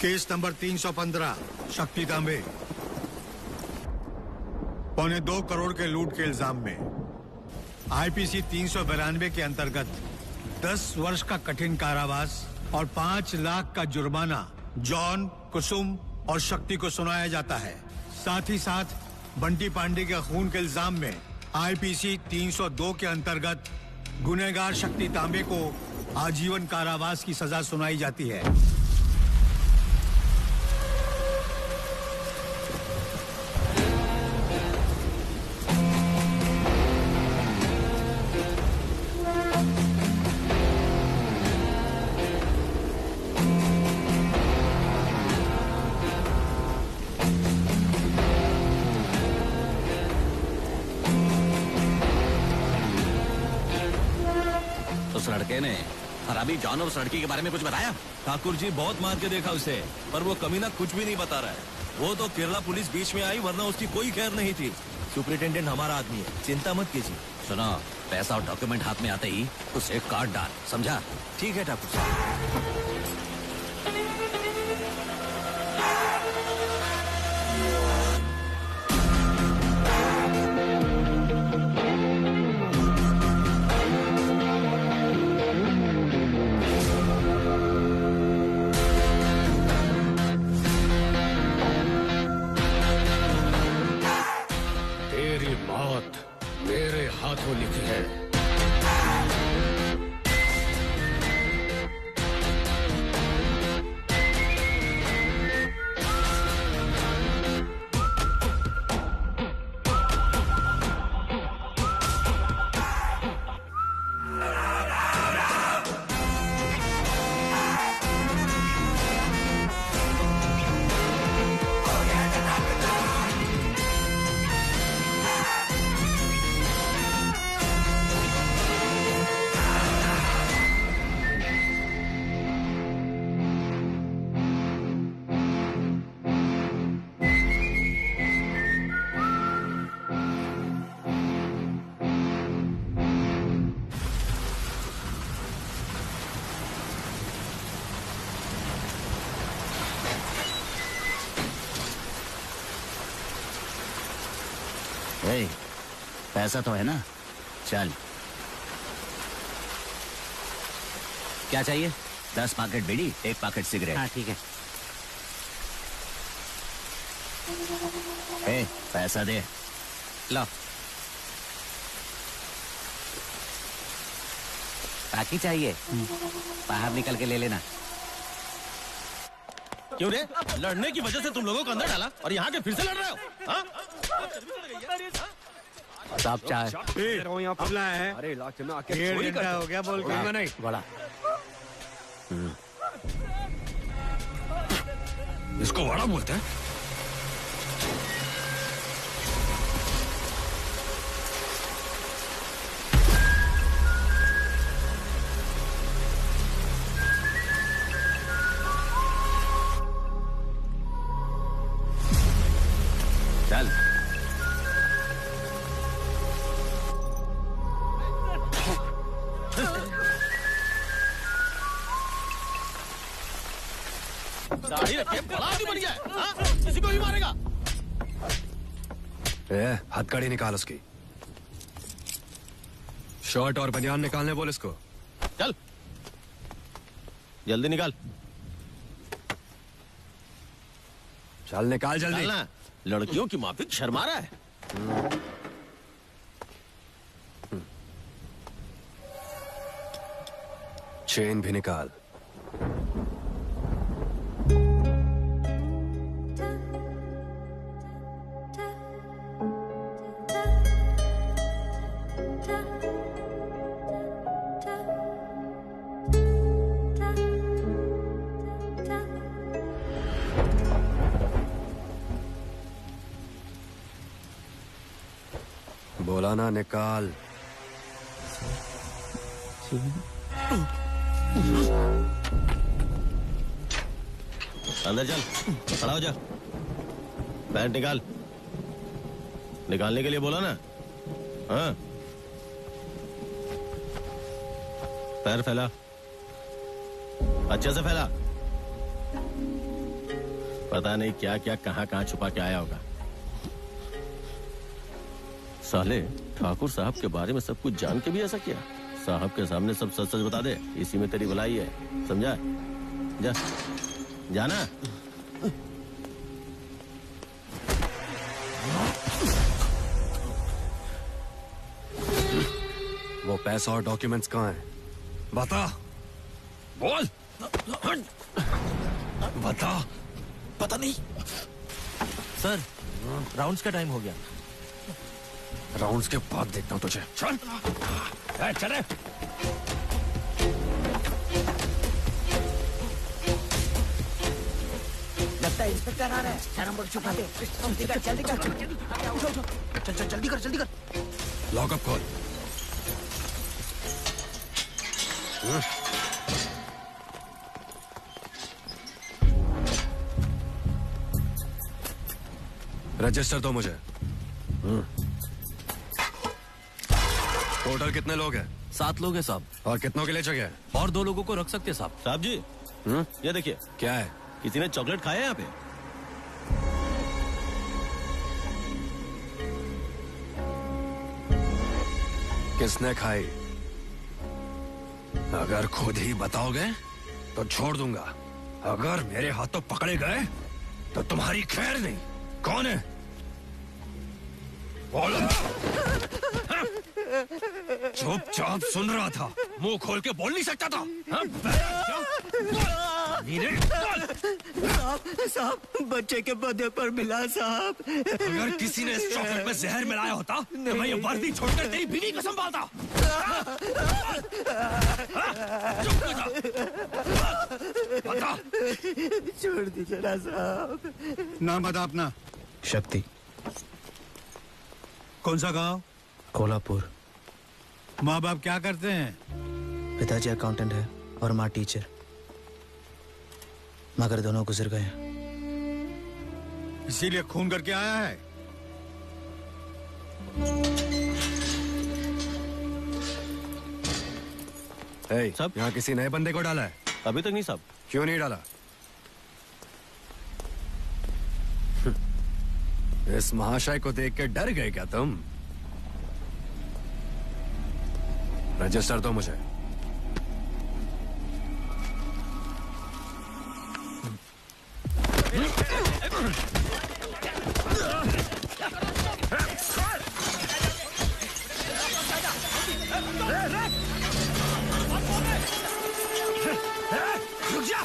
Case number 315 शक्ति तांबे 2.25 करोड़ के लूट के इल्जाम में आईपीसी 392 के अंतर्गत 10 वर्ष का कठिन कारावास और 5 लाख का जुर्माना जॉन, कुसुम और शक्ति को सुनाया जाता है। साथ ही साथ बंटी पांडे के खून के इल्जाम में आईपीसी 302 के अंतर्गत गुनहगार शक्ति तांबे को आजीवन कारावास की सजा सुनाई जाती है। उस लड़के ने हरामी जॉन और उस लड़की के बारे में कुछ बताया? ठाकुर जी बहुत मार के देखा उसे, पर वो कमीना कुछ भी नहीं बता रहा है। वो तो केरला पुलिस बीच में आई, वरना उसकी कोई खैर नहीं थी। सुपरिटेंडेंट हमारा आदमी है, चिंता मत कीजिए। सुनो, पैसा और डॉक्यूमेंट हाथ में आते ही उसे काट डाल, समझा? ठीक है ठाकुर साहब। तेरी मौत मेरे हाथों लिखी है। ए, पैसा तो है ना? चल। क्या चाहिए? 10 पैकेट बीड़ी, 1 पैकेट सिगरेट। हाँ ठीक है। ए, पैसा दे। लो। बाकी चाहिए? बाहर निकल के ले लेना। क्यों रे? लड़ने की वजह से तुम लोगों को अंदर डाला और यहाँ के फिर से लड़ रहे हो? हाँ? सब चाय। हमला है। अरे इलाके में आके 1.5 घंटा हो गया, बोल के नहीं। बड़ा। इसको वाड़ा बोलते हैं। चल। दाढ़ी रख के बड़ा आदमी बन गया है, हाँ? किसी को भी मारेगा। हथकड़ी निकाल उसकी। शर्ट और बनियान निकालने बोल इसको। चल जल्दी निकाल। चल निकाल जल्दी। निकालना। लड़कियों की माफिक शर्मा रहा है। चेन भी निकाल। बोला ना निकाल। अंदर चल, खड़ा हो जा। पैंट निकाल। निकालने के लिए बोला ना? हाँ। पैर फैला, अच्छे से फैला। पता नहीं क्या क्या कहाँ कहाँ छुपा के आया होगा। साले ठाकुर साहब के बारे में सब कुछ जान के भी ऐसा किया। साहब के सामने सब सच सच बता दे, इसी में तेरी भलाई है, समझा? जा जाना। वो पैसा और डॉक्यूमेंट्स कहाँ हैं? बता, बोल, बता। पता नहीं सर, राउंड्स का टाइम हो गया। राउंड्स के बाद देखता हूँ तुझे। चल चल रे। लगता है इंस्पेक्टर आ रहा है। कैरम बोर्ड छुपा दे। जल्दी कर, जल्दी कर। उठो, उठो। चल चल, जल्दी कर, जल्दी कर। लॉकअप खोल। रजिस्टर दो मुझे। टोटल कितने लोग हैं? 7 लोग हैं साहब, और कितनों के लिए चाहिए? और 2 लोगों को रख सकते साहब। साहब जी, ये देखिए, क्या है? किसी ने चॉकलेट खाया है यहाँ पे? किसने खाई? अगर खुद ही बताओगे तो छोड़ दूंगा, अगर मेरे हाथों पकड़े गए तो तुम्हारी खैर नहीं। कौन है? बोलो। चुपचाप सुन रहा था, मुंह खोल के बोल नहीं सकता था। साहब, बच्चे के बर्थडे पर मिला साहब। अगर किसी ने इस चॉकलेट में जहर मिलाया होता तो मैं ये वर्दी छोड़कर तेरी बीवी को संभालता। चुप हो जा। बता। छोड़ दीजिए ना साहब। नाम बता अपना। शक्ति, कौन सा गांव? कोल्हापुर। माँ बाप क्या करते हैं? पिताजी अकाउंटेंट है और माँ टीचर, मगर दोनों गुजर गए हैं। इसीलिए खून करके आया है। साहब? यहाँ किसी नए बंदे को डाला है? अभी तक नहीं साहब। क्यों नहीं डाला? इस महाशय को देख के डर गए क्या तुम? रजिस्टर दो मुझे। रुक जा।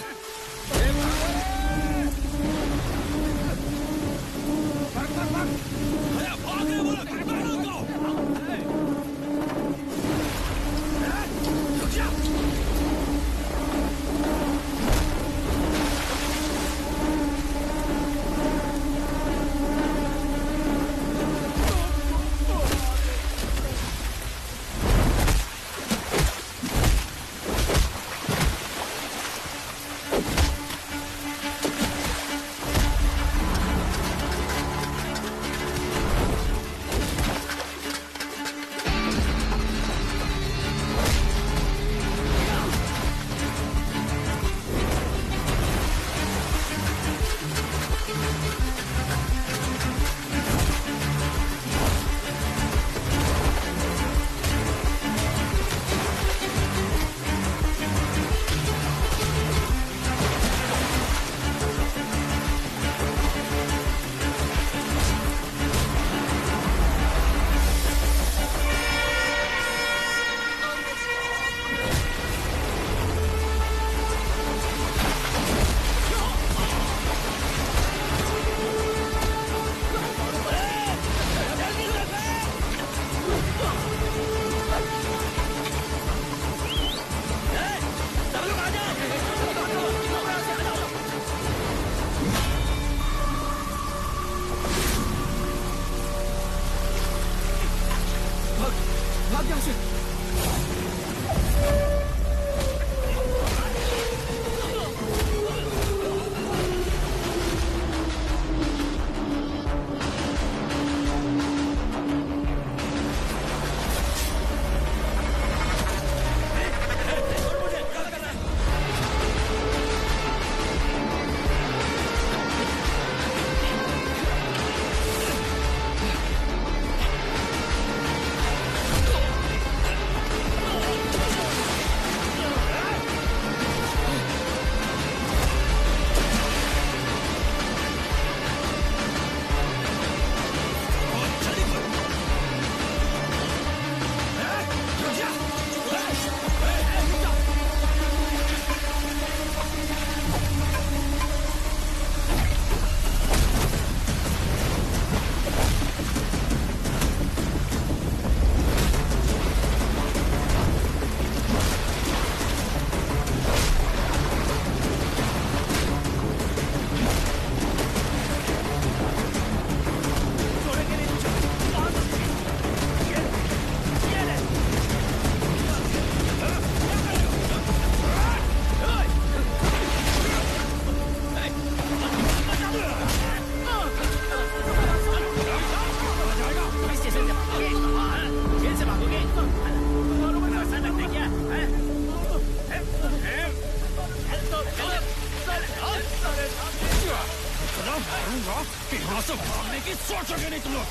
दूंगा कि यहाँ से भागने की सोचोगे नहीं तुम लोग।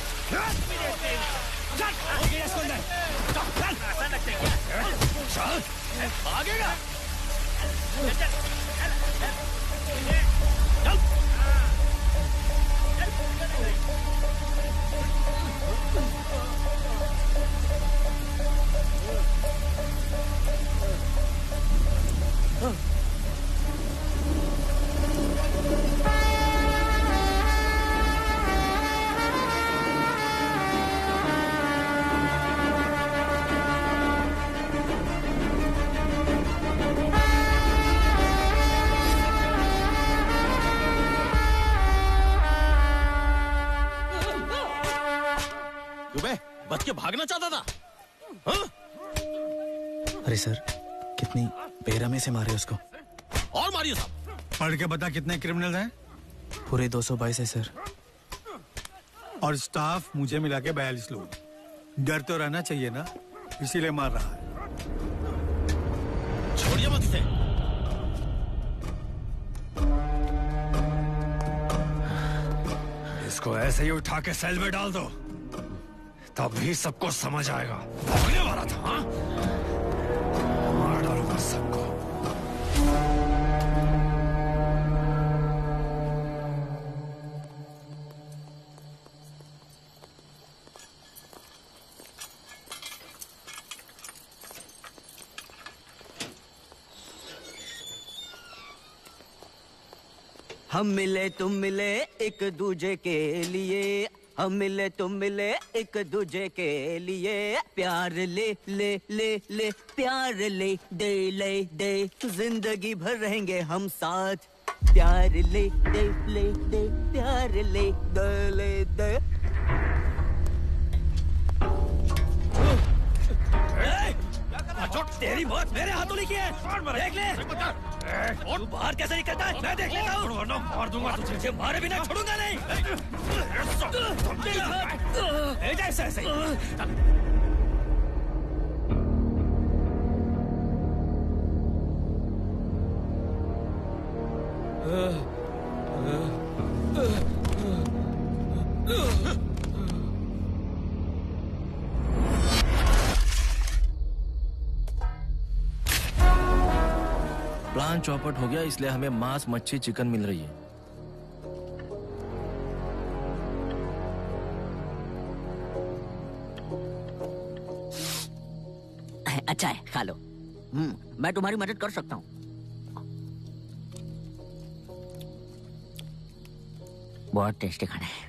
चल भागेगा। बच के भागना चाहता था। हाँ? अरे सर, कितनी बेरहमी से मारे उसको। और मारिए साहब। पढ़ के बता कितने क्रिमिनल हैं? पूरे 222 है सर। और स्टाफ मुझे मिला के 42 लोग। डर तो रहना चाहिए ना, इसीलिए मार रहा है। छोड़िए मत इसे। इसको ऐसे ही उठा के सेल में डाल दो, तभी सबको समझ आएगा। भागने वाला था, हाँ? मार डालूंगा सबको। हम मिले तुम मिले एक दूजे के लिए, हम मिले तुम मिले एक दूजे के लिए, प्यार ले ले ले ले प्यार ले दे ले दे, जिंदगी भर रहेंगे हम साथ, प्यार ले दे ले दे प्यार ले दे। तेरी मौत मेरे हाथों लिखी है। देख ले। तू बाहर कैसे निकलता है मैं देख लेता हूँ, वरना मार दूंगा तुझे। मारे बिना छोड़ूंगा नहीं। ऐसे प्लान चौपट हो गया, इसलिए हमें मांस मच्छी चिकन मिल रही है। अच्छा है, खा लो। मैं तुम्हारी मदद कर सकता हूँ। बहुत टेस्टी खाना है।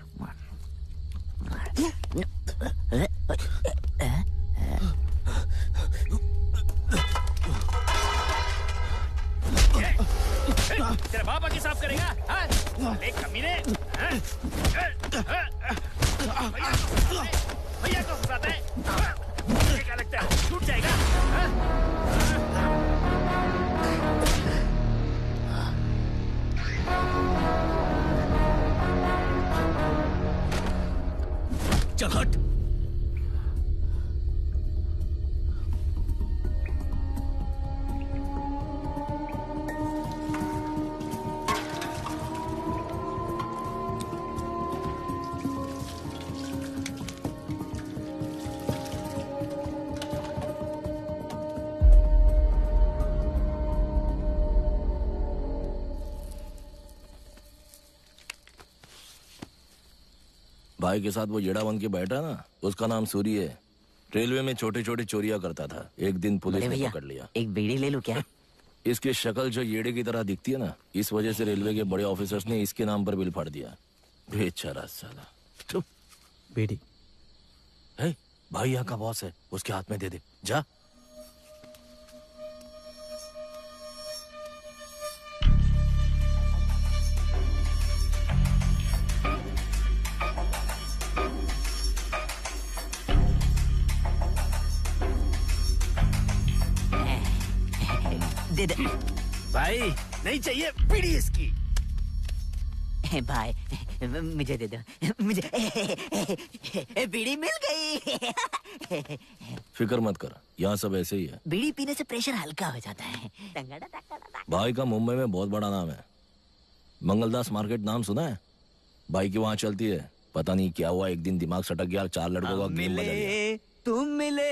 तेरा बाप आके साफ करेगा? कमीने। भैया को फंसाता है। मुझे क्या लगता है टूट जाएगा? चल हट। भाई के साथ वो येड़ा बन के बैठा ना, उसका नाम सूरी है। रेलवे में छोटे छोटे चोरियां करता था। एक दिन पुलिस ने पकड़ लिया। एक बीड़ी ले लूं क्या? इसकी शक्ल जो येड़े की तरह दिखती है ना, इस वजह से रेलवे के बड़े ऑफिसर्स ने इसके नाम पर बिल फाड़ दिया। बेचारा साला। बीड़ी। है भाई यहाँ का बॉस है, उसके हाथ में दे दे जा। दे दे। भाई नहीं चाहिए बीड़ी इसकी। भाई मुझे दे दो, मुझे बीड़ी मिल गई। फिक्र मत कर, यहाँ सब ऐसे ही है। बीड़ी पीने से प्रेशर हल्का हो जाता है। भाई का मुंबई में बहुत बड़ा नाम है। मंगलदास मार्केट नाम सुना है? बाइक की वहाँ चलती है। पता नहीं क्या हुआ, एक दिन दिमाग सटक गया, 4 लड़कों का हम गेम बदल गया। मिले तुम मिले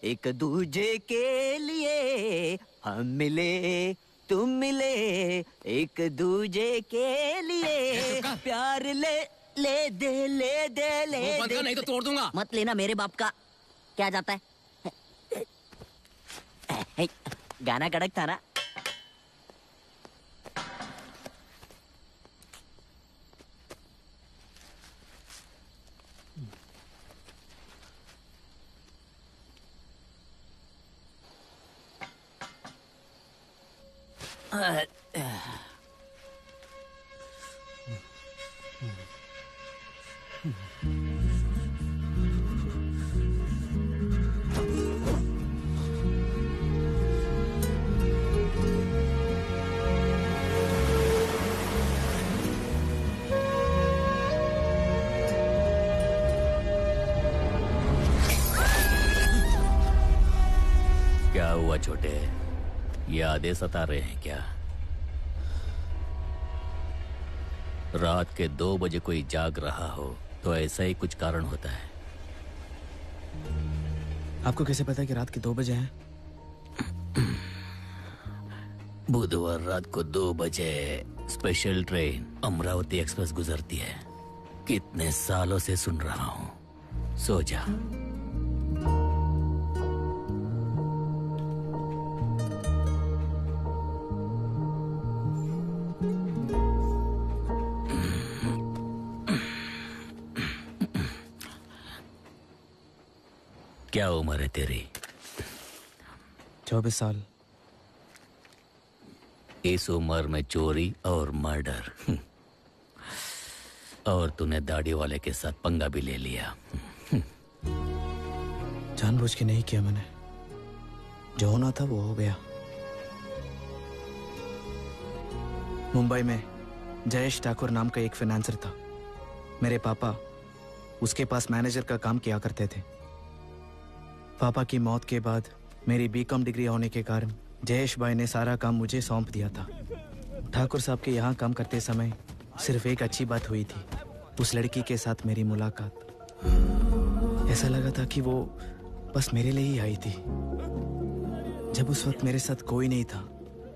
एक दूजे के लिए, हम मिले तुम मिले एक दूजे के लिए, प्यार ले ले दे ले दे ले बंद कर, नहीं तो तोड़ दूंगा। मत लेना मेरे बाप का। क्या जाता है? गाना कड़क था ना। क्या हुआ छोटे, ये आदेश सता रहे हैं क्या? रात के 2 बजे कोई जाग रहा हो तो ऐसा ही कुछ कारण होता है। आपको कैसे पता कि रात के 2 बजे हैं? बुधवार रात को 2 बजे स्पेशल ट्रेन अमरावती एक्सप्रेस गुजरती है। कितने सालों से सुन रहा हूँ, सो जा। क्या उम्र है तेरी? 24 साल। इस उम्र में चोरी और मर्डर, और तूने दाढ़ी वाले के साथ पंगा भी ले लिया। जानबूझ के नहीं किया मैंने, जो होना था वो हो गया। मुंबई में जयेश ठाकुर नाम का एक फाइनेंसर था। मेरे पापा उसके पास मैनेजर का काम किया करते थे। पापा की मौत के बाद मेरी बीकॉम डिग्री होने के कारण जयेश भाई ने सारा काम मुझे सौंप दिया था। ठाकुर साहब के यहाँ काम करते समय सिर्फ एक अच्छी बात हुई थी, उस लड़की के साथ मेरी मुलाकात। ऐसा लगा था कि वो बस मेरे लिए ही आई थी। जब उस वक्त मेरे साथ कोई नहीं था,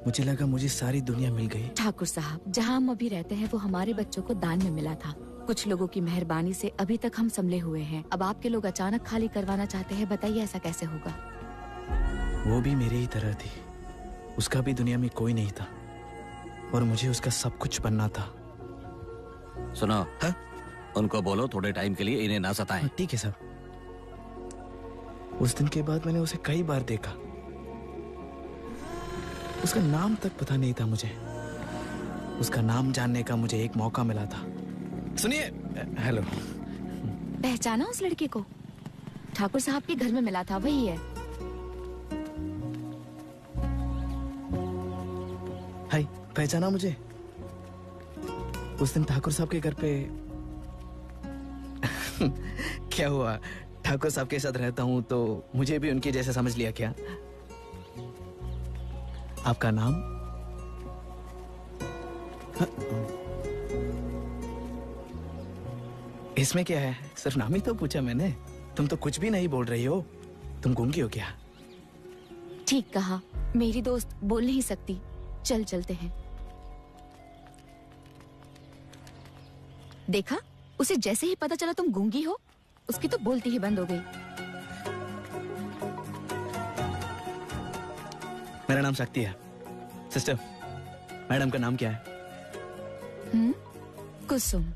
मुझे लगा मुझे सारी दुनिया मिल गई। ठाकुर साहब, जहाँ हम अभी रहते हैं वो हमारे बच्चों को दान में मिला था। कुछ लोगों की मेहरबानी से अभी तक हम संभले हुए हैं। अब आपके लोग अचानक खाली करवाना चाहते हैं, बताइए ऐसा कैसे होगा? वो भी मेरी ही तरह थी, उसका भी दुनिया में कोई नहीं था और मुझे उसका सब कुछ बनना था। सुनो, हाँ? उनको बोलो थोड़े टाइम के लिए इन्हें ना सताएं। ठीक है साहब। उस दिन के बाद मैंने उसे कई बार देखा। उसका नाम तक पता नहीं था मुझे। उसका नाम जानने का मुझे एक मौका मिला था। सुनिए, हेलो। पहचाना उस लड़के को? ठाकुर साहब के घर में मिला था, वही है। हाय, पहचाना मुझे? उस दिन ठाकुर साहब के घर पे क्या हुआ? ठाकुर साहब के साथ रहता हूं तो मुझे भी उनके जैसा समझ लिया क्या? आपका नाम? इसमें क्या है, सिर्फ नाम ही तो पूछा मैंने। तुम तो कुछ भी नहीं बोल रही हो। तुम गूंगी हो क्या? ठीक कहा, मेरी दोस्त बोल नहीं सकती। चल चलते हैं। देखा, उसे जैसे ही पता चला तुम गूंगी हो, उसकी तो बोलती ही बंद हो गई। मेरा नाम शक्ति है। सिस्टर, मैडम का नाम क्या है? कुसुम।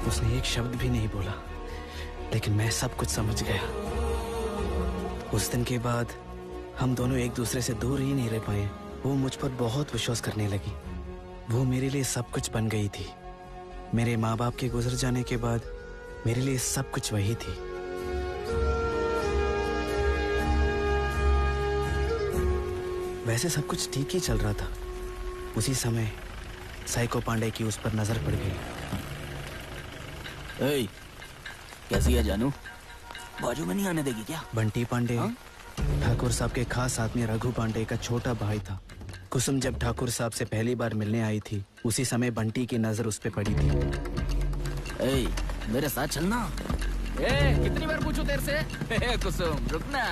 उसने एक शब्द भी नहीं बोला, लेकिन मैं सब कुछ समझ गया। उस दिन के बाद हम दोनों एक दूसरे से दूर ही नहीं रह पाए। वो मुझ पर बहुत विश्वास करने लगी। वो मेरे लिए सब कुछ बन गई थी। मेरे माँ बाप के गुजर जाने के बाद मेरे लिए सब कुछ वही थी। वैसे सब कुछ ठीक ही चल रहा था। उसी समय साइको पांडे की उस पर नजर पड़ गई। ए, कैसी है जानू? बाजू में नहीं आने देगी क्या? बंटी पांडे हाँ? ठाकुर साहब के खास आदमी रघु पांडे का छोटा भाई था। कुसुम जब ठाकुर साहब से पहली बार मिलने आई थी उसी समय बंटी की नजर उस पे पड़ी थी। ए, मेरे साथ चलना। कितनी बार पूछूं तेरे से? कुसुम रुकना।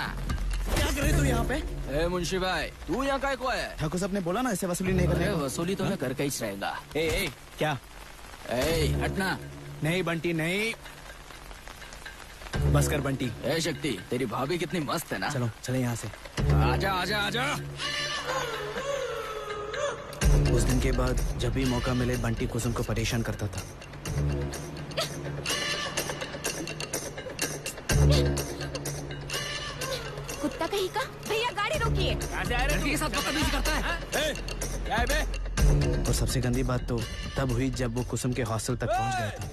क्या कर रहे तू यहाँ पे? ए मुंशी भाई, तू यहाँ काय को आया है? ठाकुर साहब ने बोला ना ऐसे वसूली नहीं करने को। वसूली तो मैं करके ही रहेगा। ए क्या? हटना। नहीं बंटी नहीं, बस कर बंटी। ए शक्ति, तेरी भाभी कितनी मस्त है ना। चलो चले यहाँ से। आजा आजा आजा। उस दिन के बाद जब भी मौका मिले बंटी कुसुम को परेशान करता था। कुत्ता कहीं का। भैया गाड़ी रोकिए। लड़की के साथ बदतमीजी करता है। क्या है बे? और सबसे गंदी बात तो तब हुई जब वो कुसुम के हॉस्टल तक पहुंच गया था।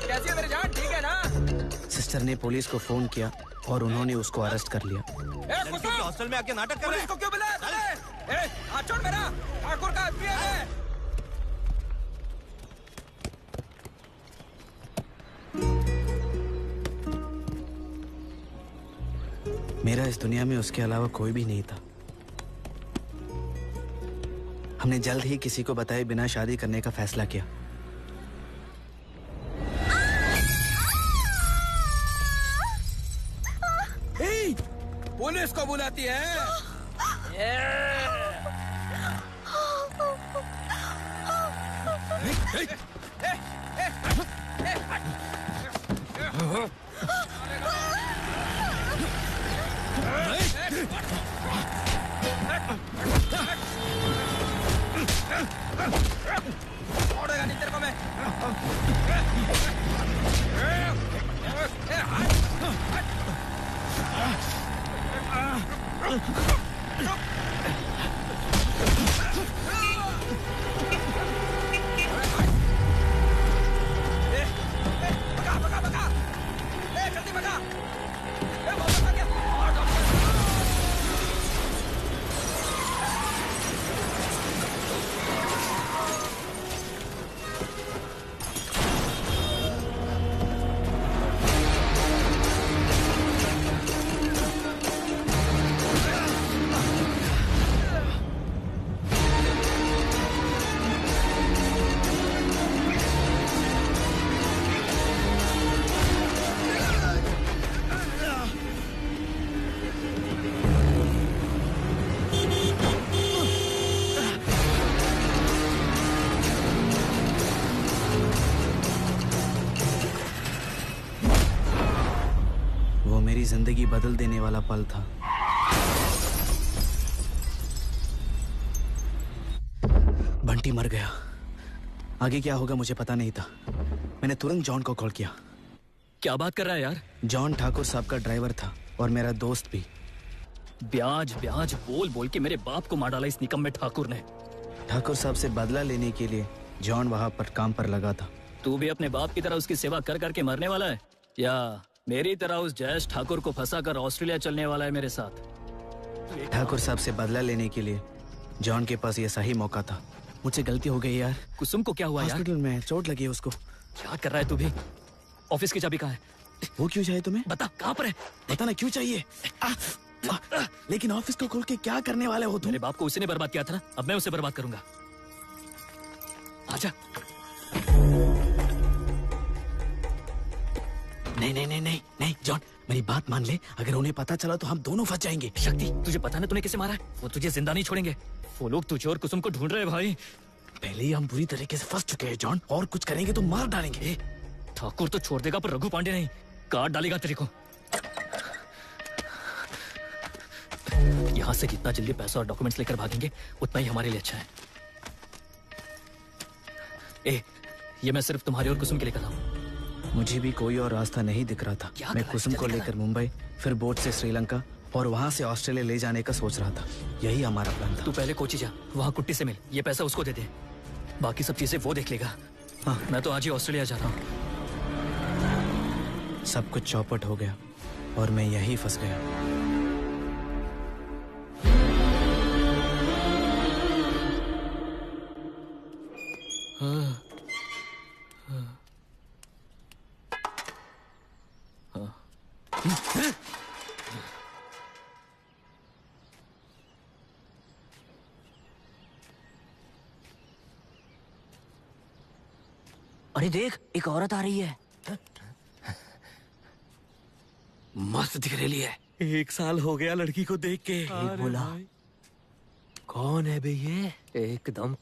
कैसी है मेरी जान? ठीक है ना? सिस्टर ने पुलिस को फोन किया और उन्होंने उसको अरेस्ट कर लिया। हॉस्टल में आके नाटक कर रहे हैं। क्यों बुलाया? हाथ छोड़ मेरा। ठाकुर का आदमी है। मेरा इस दुनिया में उसके अलावा कोई भी नहीं था। हमने जल्द ही किसी को बताए बिना शादी करने का फैसला किया। पुलिस को बुलाती है। छोड़ेगा नहीं तेरे को मैं। जिंदगी बदल देने वाला पल था। बंटी मर गया। आगे क्या होगा मुझे पता नहीं था। मैंने तुरंत जॉन को कॉल किया। क्या बात कर रहा है यार? जॉन ठाकुर साहब का ड्राइवर था और मेरा दोस्त भी। ब्याज ब्याज बोल बोल के मेरे बाप को मार डाला इस निकम्मे ठाकुर ने। ठाकुर साहब से बदला लेने के लिए जॉन वहां पर काम पर लगा था। तू भी अपने बाप की तरह उसकी सेवा कर करके मरने वाला है, या मेरी तरह उस जयेश ठाकुर को फंसा कर ऑस्ट्रेलिया चलने वाला है मेरे साथ? ठाकुर साहब से बदला लेने के लिए जॉन के पास ये सही मौका था। मुझसे गलती हो गई यार। कुसुम को क्या हुआ यार? हॉस्पिटल में चोट लगी है उसको। क्या कर रहा है तू भी? ऑफिस की चाबी कहाँ है? वो क्यों चाहिए तुम्हें? बता कहाँ पर है? बताना क्यों चाहिए? लेकिन ऑफिस को खोल के क्या करने वाले हो तुम? मेरे बाप को उसी ने बर्बाद किया था ना, अब मैं उसे बर्बाद करूंगा। आजा। नहीं नहीं नहीं नहीं नहीं जॉन, मेरी बात मान ले। अगर उन्हें पता चला तो हम दोनों फंस जाएंगे। शक्ति, तुझे पता ना तूने किसे मारा है? वो तुझे जिंदा नहीं छोड़ेंगे। वो लोग तुझे और कुसुम को ढूंढ रहे हैं भाई। पहले ही हम बुरी तरीके से फंस चुके हैं जॉन, और कुछ करेंगे तो मार डालेंगे। ठाकुर तो छोड़ देगा पर रघु पांडे नहीं, काट डालेगा तेरे को। यहाँ से जितना जल्दी पैसा और डॉक्यूमेंट्स लेकर भागेंगे उतना ही हमारे लिए अच्छा है। ये मैं सिर्फ तुम्हारी और कुसुम के लिए कर रहा हूँ। मुझे भी कोई और रास्ता नहीं दिख रहा था। मैं कुसुम को लेकर मुंबई, फिर बोट से श्रीलंका और वहाँ से ऑस्ट्रेलिया ले जाने का सोच रहा था। यही हमारा प्लान था। तू पहले कोची जा, वहाँ कुट्टी से मिल, ये पैसा उसको दे दे, बाकी सब चीजें वो देख लेगा। हाँ, मैं तो आज ही ऑस्ट्रेलिया जा रहा हूँ। सब कुछ चौपट हो गया और मैं यही फंस गया। अरे देख, एक औरत आ रही है। मस्त दिख रही है। 1 साल हो गया लड़की को देख के। बोला कौन है बे ये? एकदम।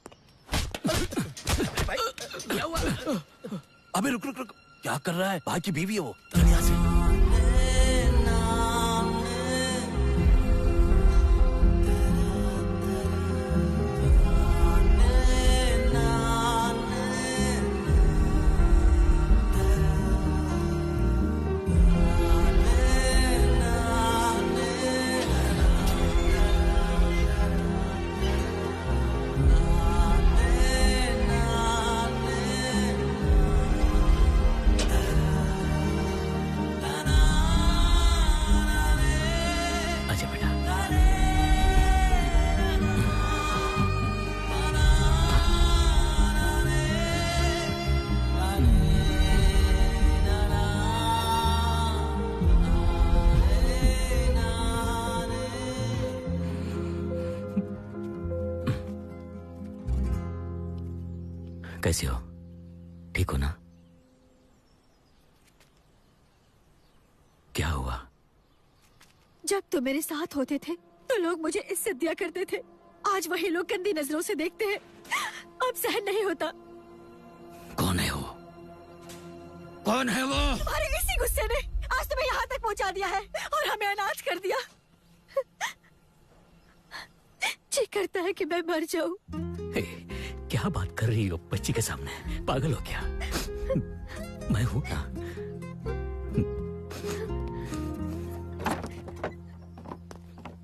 अबे रुक रुक रुक, क्या कर रहा है? भाई की बीवी है वो। चल यहाँ से। अच्छा बेटा। कैसे हो? ठीक हो ना? क्या हुआ? जब तुम मेरे साथ होते थे तो लोग मुझे इज्जत दिया करते थे। आज वही लोग गंदी नजरों से देखते हैं। अब सहन नहीं होता। कौन है वो? कौन है वो? अरे इसी गुस्से ने आज तुम्हें यहाँ तक पहुँचा दिया है और हमें अनाथ कर दिया। जी करता है कि मैं मर जाऊं। हे, क्या बात कर रही हो बच्ची के सामने? पागल हो क्या? मैं हूं ना।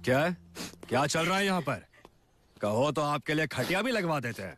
क्या क्या चल रहा है यहाँ पर? कहो तो आपके लिए खटिया भी लगवा देते हैं।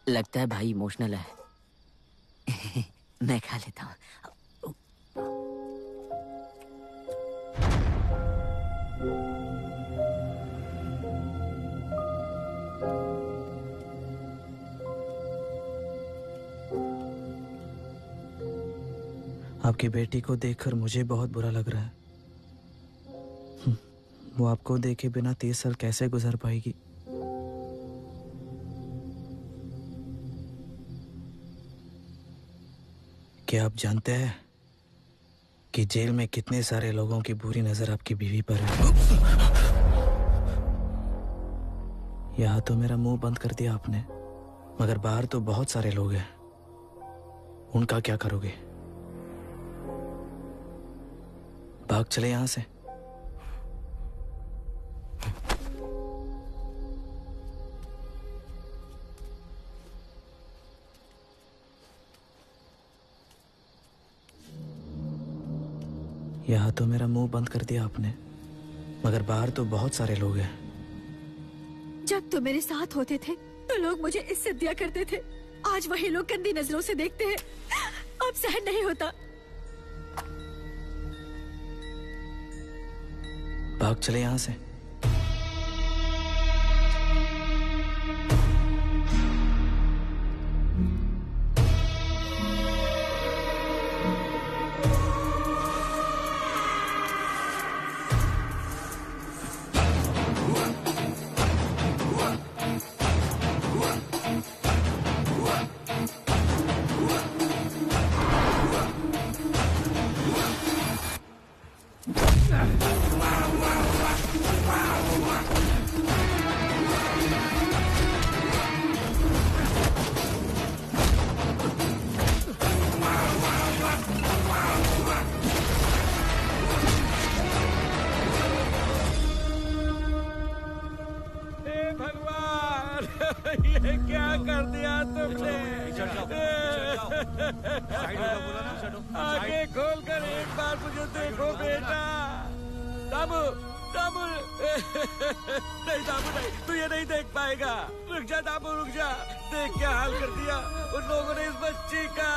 लगता है भाई इमोशनल है। मैं खा लेता हूँ। आपकी बेटी को देखकर मुझे बहुत बुरा लग रहा है। वो आपको देखे बिना 30 साल कैसे गुजर पाएगी? क्या आप जानते हैं कि जेल में कितने सारे लोगों की बुरी नजर आपकी बीवी पर है? यहाँ तो मेरा मुंह बंद कर दिया आपने, मगर बाहर तो बहुत सारे लोग हैं। उनका क्या करोगे? भाग चले यहां से। यहाँ तो मेरा मुंह बंद कर दिया आपने, मगर बाहर तो बहुत सारे लोग हैं। जब तुम मेरे साथ होते थे तो लोग मुझे इज्जत दिया करते थे। आज वही लोग गंदी नजरों से देखते हैं। अब सहन नहीं होता। भाग चले यहां से। ये क्या कर दिया तुमने? आगे खोल कर एक बार मुझे देखो बेटा। दामू दामू नहीं दामू नहीं, तू ये नहीं देख पाएगा। रुक जा दामू रुक जा, देख क्या हाल कर दिया उन लोगों ने इस बच्ची का।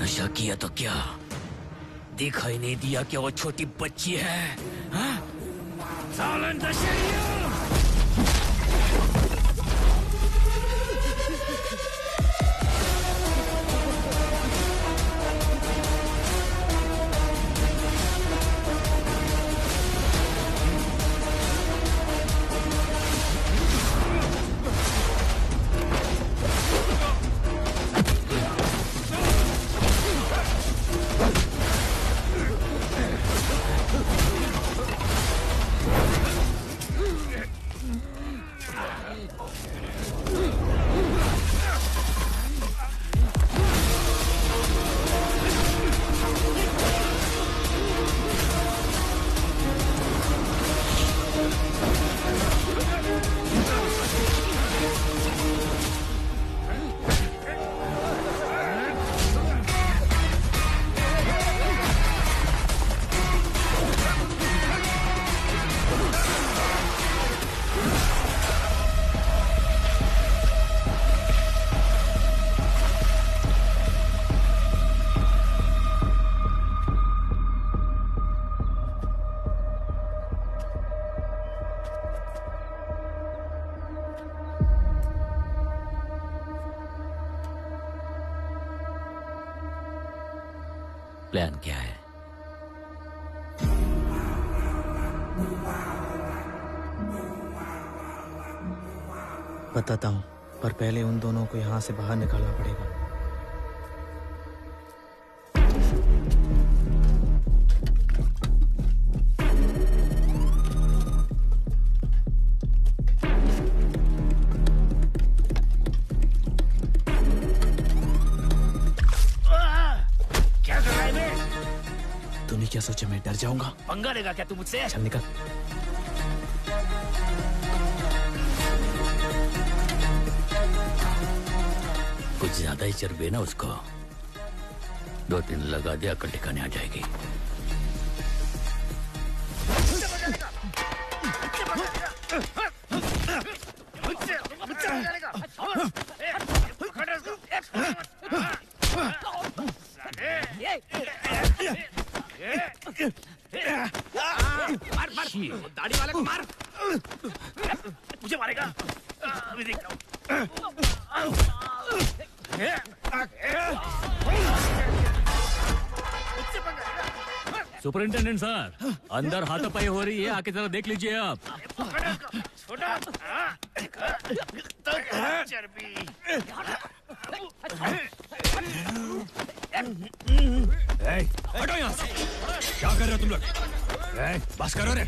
नशा किया तो क्या दिखाई नहीं दिया कि वो छोटी बच्ची है? हाँ? सालन दशहरिया! प्लान क्या है? बताता हूँ, पर पहले उन दोनों को यहाँ से बाहर निकालना पड़ेगा। क्या सोचा मैं डर जाऊंगा? पंगा लेगा क्या तू मुझसे? चल निकल। कुछ ज्यादा ही चर्बे ना उसको, 2-3 लगा दिया अकल ठिकाने आ जाएगी। दाढ़ी वाले को मार, मुझे मारेगा। अभी देखता हूँ। सुपरिंटेंडेंट सर, अंदर हाथापाई हो रही है, आके जरा देख लीजिए आप। हटो यहाँ से। क्या कर रहे हो तुम लोग? बस करो रे।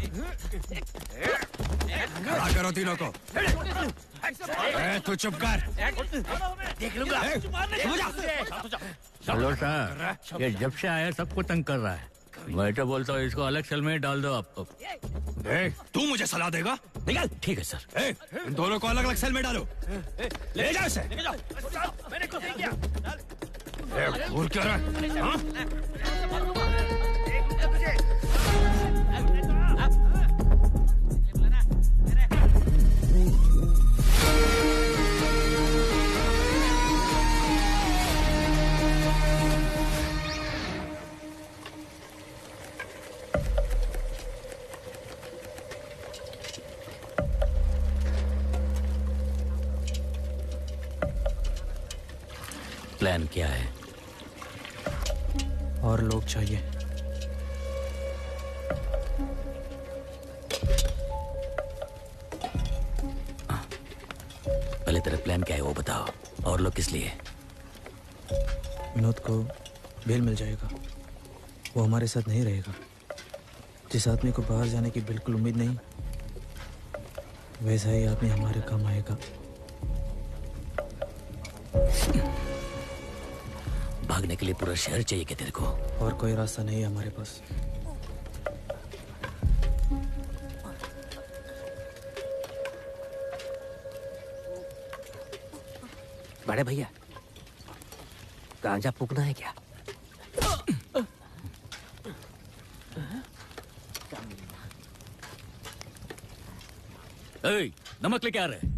खड़ा करो तीनों को। तू चुप कर। देख लूंगा। चलो सर, ये जब से आया सबको तंग कर रहा है। मैं तो बोलता हूँ इसको अलग सेल में डाल दो आपको। तू मुझे सलाह देगा? निकल। ठीक है सर। इन दोनों को अलग अलग सेल में डालो। ले जाओ इसे। मैंने कुछ नहीं किया। घूर क्या रहा है? प्लान क्या है? और लोग चाहिए। पहले तेरा प्लान क्या है वो बताओ, और लोग किस लिए? विनोद को बेल मिल जाएगा, वो हमारे साथ नहीं रहेगा। जिस आदमी को बाहर जाने की बिल्कुल उम्मीद नहीं, वैसा ही आदमी हमारे काम आएगा। भागने के लिए पूरा शहर चाहिए क्या तेरे को? और कोई रास्ता नहीं है हमारे पास। बड़े भैया, गांजा फूकना है क्या? ए, नमक लेके आ रहे?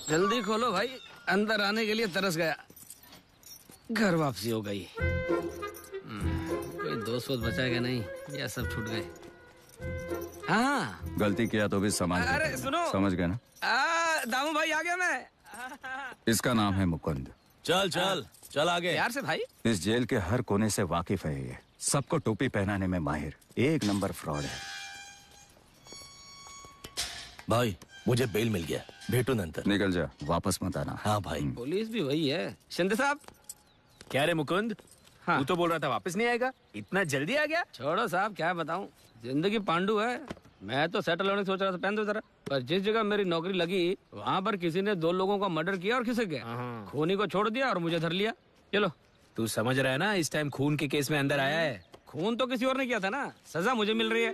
जल्दी खोलो भाई, अंदर आने के लिए तरस गया। घर वापसी हो गई। कोई दोस्त वोस्त बचा क्या नहीं, या सब छूट गए? हाँ गलती किया तो भी समझ अरे सुनो, समझ गए ना? दामू भाई आ गया मैं। इसका नाम है मुकुंद। चल चल चल आगे। यार से भाई, इस जेल के हर कोने से वाकिफ है ये। सबको टोपी पहनाने में माहिर, एक नंबर फ्रॉड है। भाई मुझे बेल मिल गया, भेटू नंतर। निकल जा, वापस मत आना। हाँ भाई। पुलिस भी वही है। शिंदे साहब। क्या रे मुकुंद? हाँ। तू तो बोल रहा था वापस नहीं आएगा, इतना जल्दी आ गया? छोड़ो साहब, क्या बताऊं, जिंदगी पांडु है। मैं तो सेटल होने की सोच रहा था, पहन दो जरा। पर जिस जगह मेरी नौकरी लगी, वहाँ पर किसी ने 2 लोगों का मर्डर किया और खिसक गया। खूनी को छोड़ दिया और मुझे धर लिया। चलो। तू समझ रहा है ना, इस टाइम खून के केस में अंदर आया है। खून तो किसी और ने किया था ना, सजा मुझे मिल रही है।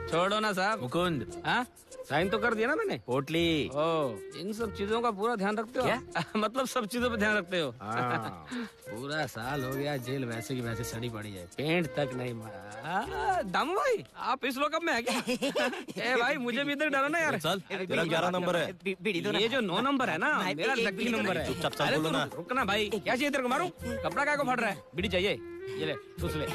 छोड़ो ना साहब। मुकुंद, हाँ, साइन तो कर दिया ना मैंने। पोटली। ओ, इन सब चीजों का पूरा ध्यान रखते हो? क्या? मतलब सब चीजों पे ध्यान रखते हो? हाँ। पूरा साल हो गया, जेल वैसे की वैसे सड़ी पड़ी है, पेंट तक नहीं मारा। दामू भाई, आप इस लोकअप में है क्या? ए भाई, मुझे भी इधर डालो ना यार। चल, तेरा 11 नंबर है। ये जो 9 नंबर है ना, मेरा लकी नंबर है। चुपचाप चल, अरे बोलो ना। तुम रुकना भाई, क्या चाहिए तेरे को? मारूं? कपड़ा काय को फट रहा है? बीड़ी चाहिए? ये ले, ठूस ले।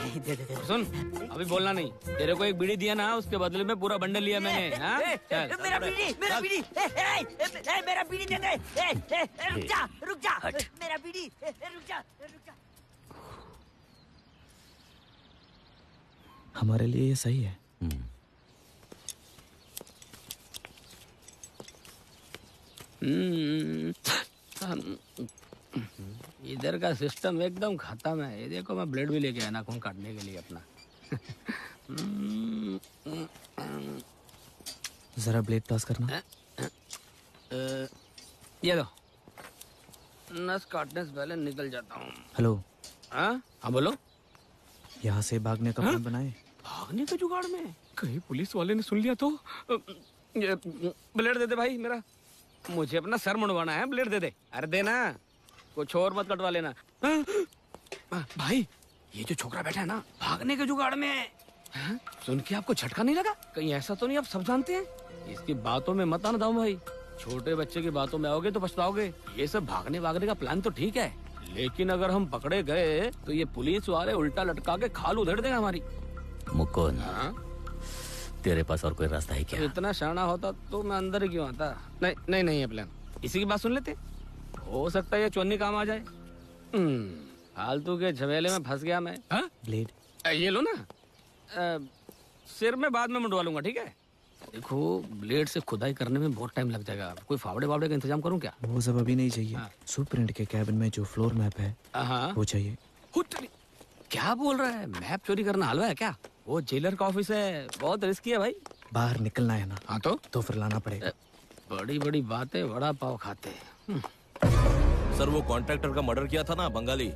सुन, अभी बोलना नहीं। तेरे को एक बीड़ी दिया ना, उसके बदले में पूरा बंडल लिया मैंने। हाँ? चल। मेरा बीड़ी, मेरा बीड़ी, मेरा बीड़ी दे दे। रुक जा, रुक जा, मेरा बीड़ी, रुक जा, रुक जा। हमारे लिए ये सही है। इधर का सिस्टम एकदम खत्म है। ये देखो, मैं ब्लेड भी लेके आया नाखून काटने के लिए अपना। जरा ब्लेड पास करना। ये लो, नस काटने से पहले निकल जाता हूँ। हेलो। हाँ बोलो। यहाँ से भागने का प्लान बनाए? भागने के जुगाड़ में? कहीं पुलिस वाले ने सुन लिया तो? ये ब्लेड दे दे भाई मेरा, मुझे अपना सर मुंडवाना है। ब्लेड दे दे। अरे देना, कुछ और मत कटवा लेना। भाई, ये जो छोकरा बैठा है ना, भागने के जुगाड़ में है। सुन के आपको झटका नहीं लगा? कहीं ऐसा तो नहीं आप सब जानते हैं? इसकी बातों में मत आना दाऊ भाई, छोटे बच्चे की बातों में आओगे तो पछताओगे। ये सब भागने वागने का प्लान तो ठीक है, लेकिन अगर हम पकड़े गए तो ये पुलिस वाले उल्टा लटका के खाल उधेड़ देगा हमारी। मुकुंद, तेरे पास और कोई रास्ता है क्या? इतना शाना होता तो मैं अंदर ही क्यों आता? नहीं नहीं नहीं, ये प्लान। इसी की बात सुन लेते, हो सकता है ये चोन्नी काम आ जाए। फालतू के झमेले में फंस गया मैं। ब्लेड ये लो ना, सिर में बाद में मुंडवा लूंगा, ठीक है? देखो, ब्लेड से खुदाई करने में बहुत टाइम लग जाएगा। कोई फावड़े वावड़े का इंतजाम करूं क्या? वो सब अभी नहीं चाहिए। सुप्रिंट के कैबिन में जो फ्लोर मैप है वो चाहिए। क्या बोल रहा है? मैप चोरी करना हलवा है क्या? वो जेलर का ऑफिस है, बहुत रिस्की है भाई। बाहर निकलना है ना? हाँ तो फिर लाना पड़ेगा। बड़ी बड़ी बातें, बड़ा पाव खाते। सर, वो कॉन्ट्रैक्टर का मर्डर किया था ना, बंगाली,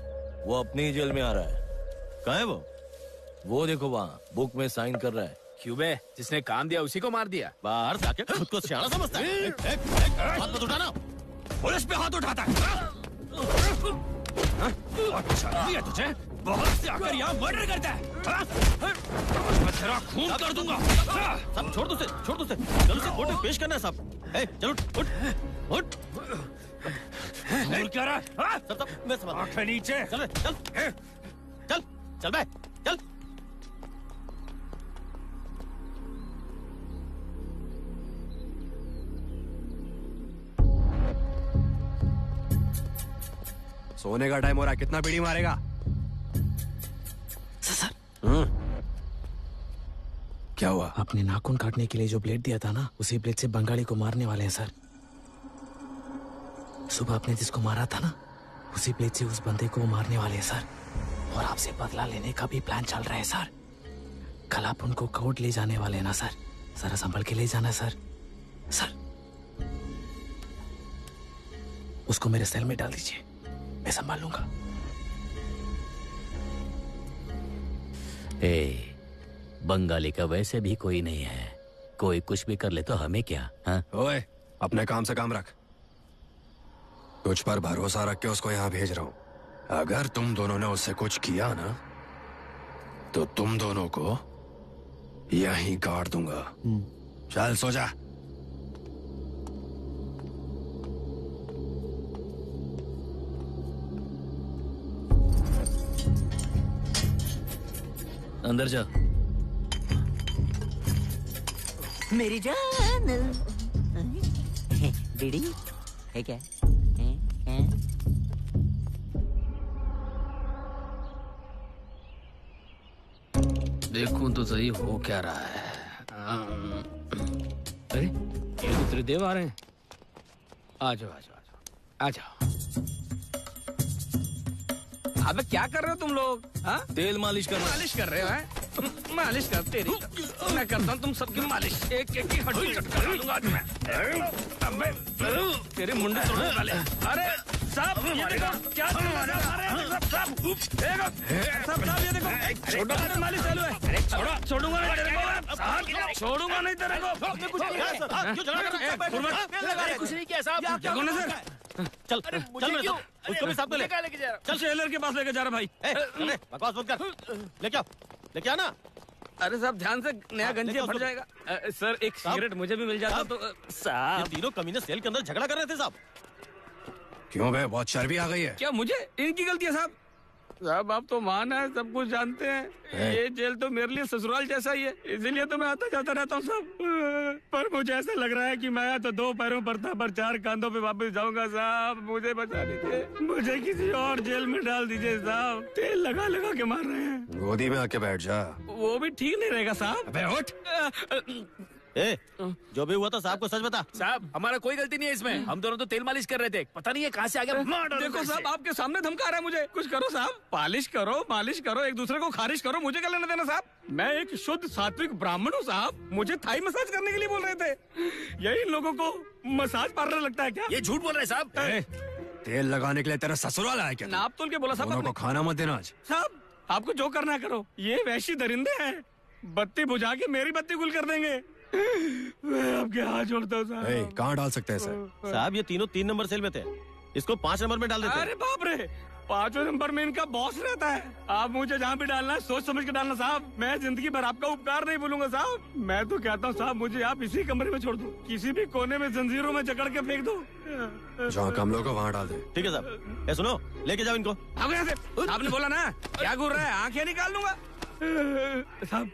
वो अपनी ही जेल में आ रहा है। कहाँ है वो देखो वहाँ बुक में साइन कर रहा है। क्यों बे? जिसने काम दिया उसी को मार दिया? बाहर जाके खुद को सियाना समझता है। हाथ मत उठाना। पुलिस पे हाथ उठाता है। अच्छा नहीं है तुझे? बहुत से आकर यहाँ मर्डर करता है। मैं तेरा खून कर दूंगा। सब छोड़ दो उसे, छोड़ दो उसे। चलो उसे कोर्ट में पेश करना है साहब। चलो उठ उठ। बोल क्या रहा है? सब मैं समझ। आंखें नीचे। चल चल चल चल बे चल। सोने का टाइम हो रहा है, कितना बीड़ी मारेगा? सर क्या हुआ? आपने नाखून काटने के लिए जो ब्लेड दिया था ना, उसी ब्लेड से बंगाली को मारने वाले हैं सर। सुबह आपने जिसको मारा था ना, उसी प्लेट से उस बंदे को मारने वाले हैं सर। और आपसे बदला लेने का भी प्लान चल रहा है सर। कल आप उनको कोर्ट ले जाने वाले हैं ना सर? जरा संभल के ले जाना सर। सर, उसको मेरे सेल में डाल दीजिए, मैं संभाल लूंगा। बंगाली का वैसे भी कोई नहीं है, कोई कुछ भी कर ले तो हमें क्या? हाँ? ओए, अपने काम से काम रख। तुझ पर भरोसा रख के उसको यहाँ भेज रहा हूँ। अगर तुम दोनों ने उससे कुछ किया ना, तो तुम दोनों को यहीं गाड़ दूंगा। चल सो जा। अंदर जा। मेरी जान। बीड़ी है क्या? देखूं तो सही हो क्या रहा है। अरे ये दूसरे देव आ रहे हैं। आ जाओ आ जाओ आ जाओ। अबे क्या कर रहे हो तुम लोग? हाँ? तेल मालिश कर रहे हो? मालिश कर तेरी मैं करता हूँ तुम सबकी मालिश। एक एक की हड्डी कट कर दूंगा आज मैं। अबे तेरे मुंडे तोड़ने वाले। अरे साहब ये देखो क्या चल रहा है। अरे साहब ये देखो छोटा मालिश चालू है। छोड़ूंगा नहीं तेरे को। छोड़ूंगा नहीं तेरे को। आपने कुछ किया सर? कुछ नहीं किया साहब। कौन है सर? चल क्यों? उसको भी साथ में लेके जा रहा। चल शेलर के पास लेके जा रहा भाई। बकवास मत कर। लेके आना। अरे साहब ध्यान से, नया गंजी फट जाएगा। सर एक सिगरेट मुझे भी मिल जाता तो। साहब तीनों कमीने सेल के अंदर झगड़ा कर रहे थे साहब। क्यों बे, बहुत चर्बी आ गई है? क्या मुझे? इनकी गलती है साहब। साहब आप तो मान है, सब कुछ जानते हैं। ये जेल तो मेरे लिए ससुराल जैसा ही है, इसीलिए तो मैं आता जाता रहता हूँ साहब। पर मुझे ऐसा लग रहा है कि मैं तो 2 पैरों पर था पर 4 कांधों पे वापस जाऊंगा साहब। मुझे बचा लीजिए, मुझे किसी और जेल में डाल दीजिए साहब। तेल लगा लगा के मार रहे हैं। गोदी में आके बैठ जा। वो भी ठीक नहीं रहेगा साहब। अबे उठ। जो भी हुआ था साहब को सच बता। साहब हमारा कोई गलती नहीं है इसमें। हम दोनों तो तेल मालिश कर रहे थे, पता नहीं है कहाँ से आ गया। देखो साहब आपके सामने धमका रहा है मुझे। कुछ करो साहब, पालिश करो, मालिश करो, एक दूसरे को खारिज करो। मुझे क्या लेना देना साहब? मैं एक शुद्ध सात्विक ब्राह्मण हूँ साहब। मुझे थाई मसाज करने के लिए बोल रहे थे। यही इन लोगों को मसाज पार्लर लगता है क्या? ये झूठ बोल रहे हैं साहब। तेल लगाने के लिए तेरा ससुराल आया क्या? नाप तोल के बोला साहब। को खाना मत देना आज। साहब आपको जो करना करो, ये वैशी दरिंदे हैं, बत्ती बुझा के मेरी बत्ती गुल कर देंगे। मैं आपके हाथ जोड़ता हूँ साहब। कहाँ डाल सकते हैं सर? साहब ये तीनों 3 नंबर सेल में थे, इसको 5 नंबर में डाल देते। अरे बाप रे, 5वें नंबर में इनका बॉस रहता है। आप मुझे जहाँ भी डालना है सोच समझ के डालना साहब। मैं जिंदगी भर आपका उपकार नहीं भूलूंगा साहब। मैं तो कहता हूँ साहब मुझे आप इसी कमरे में छोड़ दो, किसी भी कोने में जंजीरों में जकड़ के फेंक दो। जहाँ कम लोग वहाँ डाल दे। ठीक है साहब। सुनो, लेके जाओ इनको। आपने बोला ना, क्या घूर रहा है? आंखें निकाल लूंगा साहब।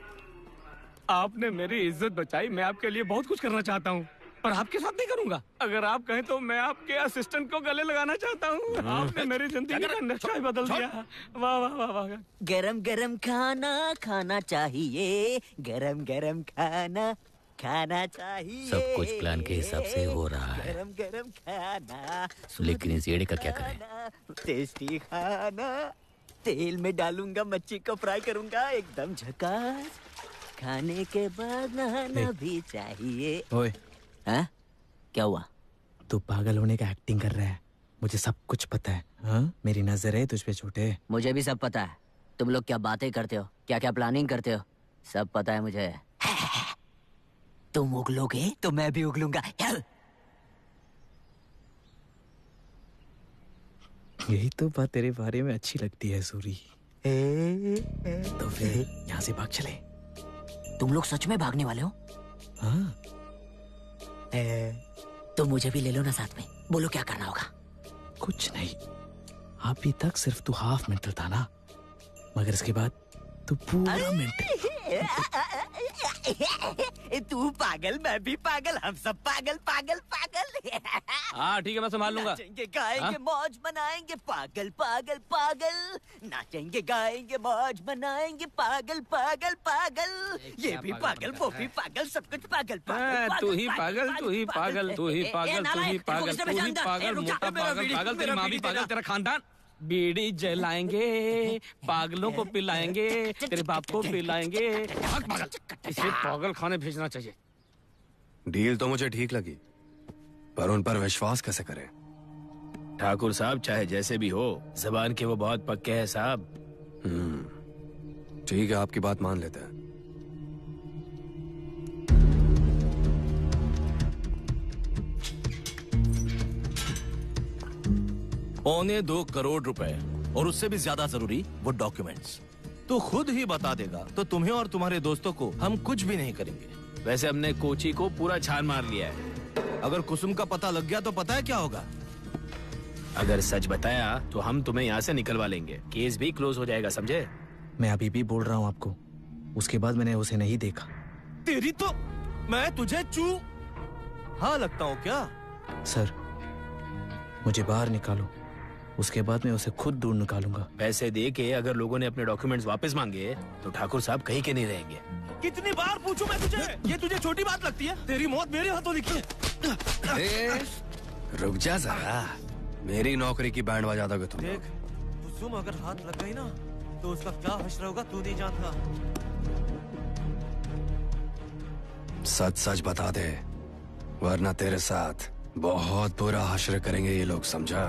आपने मेरी इज्जत बचाई, मैं आपके लिए बहुत कुछ करना चाहता हूँ, पर आपके साथ नहीं करूंगा। अगर आप कहें तो मैं आपके असिस्टेंट को गले लगाना चाहता हूँ। आपने मेरी जिंदगी का नक्शा ही बदल दिया। वाह वाह वाह वाह। गरम गरम खाना खाना चाहिए, गरम गरम खाना खाना चाहिए। सब कुछ प्लान के हिसाब से हो रहा है। गरम गरम खाना, लेकिन इस येड़े का क्या करें? टेस्टी खाना, तेल में डालूंगा, मच्छी को फ्राई करूंगा, एकदम झकास। खाने के बाद नहाना भी चाहिए। ओए, हाँ? क्या हुआ? तू पागल होने का एक्टिंग कर रहा है, मुझे सब कुछ पता है। हाँ? मेरी नजर है तुझ पे छोटे। मुझे भी सब पता है। तुम लोग क्या बातें करते हो, क्या क्या प्लानिंग करते हो, सब पता है मुझे। तुम उगलोगे तो मैं भी उगलूंगा। यही तो बात तेरे बारे में अच्छी लगती है सूरी। तो फिर यहाँ से भाग चले। तुम लोग सच में भागने वाले हो? हाँ। तो मुझे भी ले लो ना साथ में। बोलो क्या करना होगा? कुछ नहीं, अभी तक सिर्फ तू हाफ मेंटल था ना, मगर इसके बाद तू पूरा मेंटल। तू पागल, मैं भी पागल, हम सब पागल पागल पागल। हाँ ठीक है, मैं संभाल लूंगा। नाचेंगे गाएंगे मौज मनाएंगे पागल पागल पागल, नाचेंगे गाएंगे मौज मनाएंगे पागल पागल पागल। ये भी पागल, वो भी पागल, सब कुछ पागल पागल। तू ही पागल, तू ही पागल, तू ही पागल, तू ही पागल, तू ही पागल, मोटा पागल, पागल, तेरी माँ भी पागल, तेरा खानदान। बीड़ी जलाएंगे, पागलों को पिलाएंगे, तेरे बाप को पिलाएंगे। भाग पागल, इसे पागल खाने भेजना चाहिए। डील तो मुझे ठीक लगी, पर उन पर विश्वास कैसे करें? ठाकुर साहब चाहे जैसे भी हो, जबान के वो बहुत पक्के हैं साहब। ठीक है, आपकी बात मान लेते हैं। 2.25 करोड़ रुपए, और उससे भी ज्यादा जरूरी वो डॉक्यूमेंट्स। तो खुद ही बता देगा तो तुम्हें और तुम्हारे दोस्तों को हम कुछ भी नहीं करेंगे। वैसे हमने कोची को पूरा छान मार लिया है। अगर कुसुम का पता लग गया तो पता है क्या होगा? अगर सच बताया तो हम तुम्हें यहाँ से निकलवा लेंगे, केस भी क्लोज हो जाएगा, समझे? मैं अभी भी बोल रहा हूँ आपको, उसके बाद मैंने उसे नहीं देखा। तेरी तो मैं तुझे हाँ लगता हूँ क्या? सर, मुझे बाहर निकालो, उसके बाद मैं उसे खुद दूर निकालूंगा। पैसे दे के अगर लोगों ने अपने डॉक्यूमेंट्स वापस मांगे तो ठाकुर साहब कहीं के नहीं रहेंगे। कितनी बार पूछूं मैं तुझे? ये तुझे छोटी बात लगती है? तेरी मौत मेरे हाथों लिखी है। रुक जा जरा, मेरी नौकरी की बैंड बजा दोगे तुम। देख, कुसुम अगर हाथ लग गई ना तो उसका क्या हश्र होगा तू नहीं जानता। सच सच बता दे, वरना तेरे साथ बहुत बुरा हश्र करेंगे ये लोग, समझा?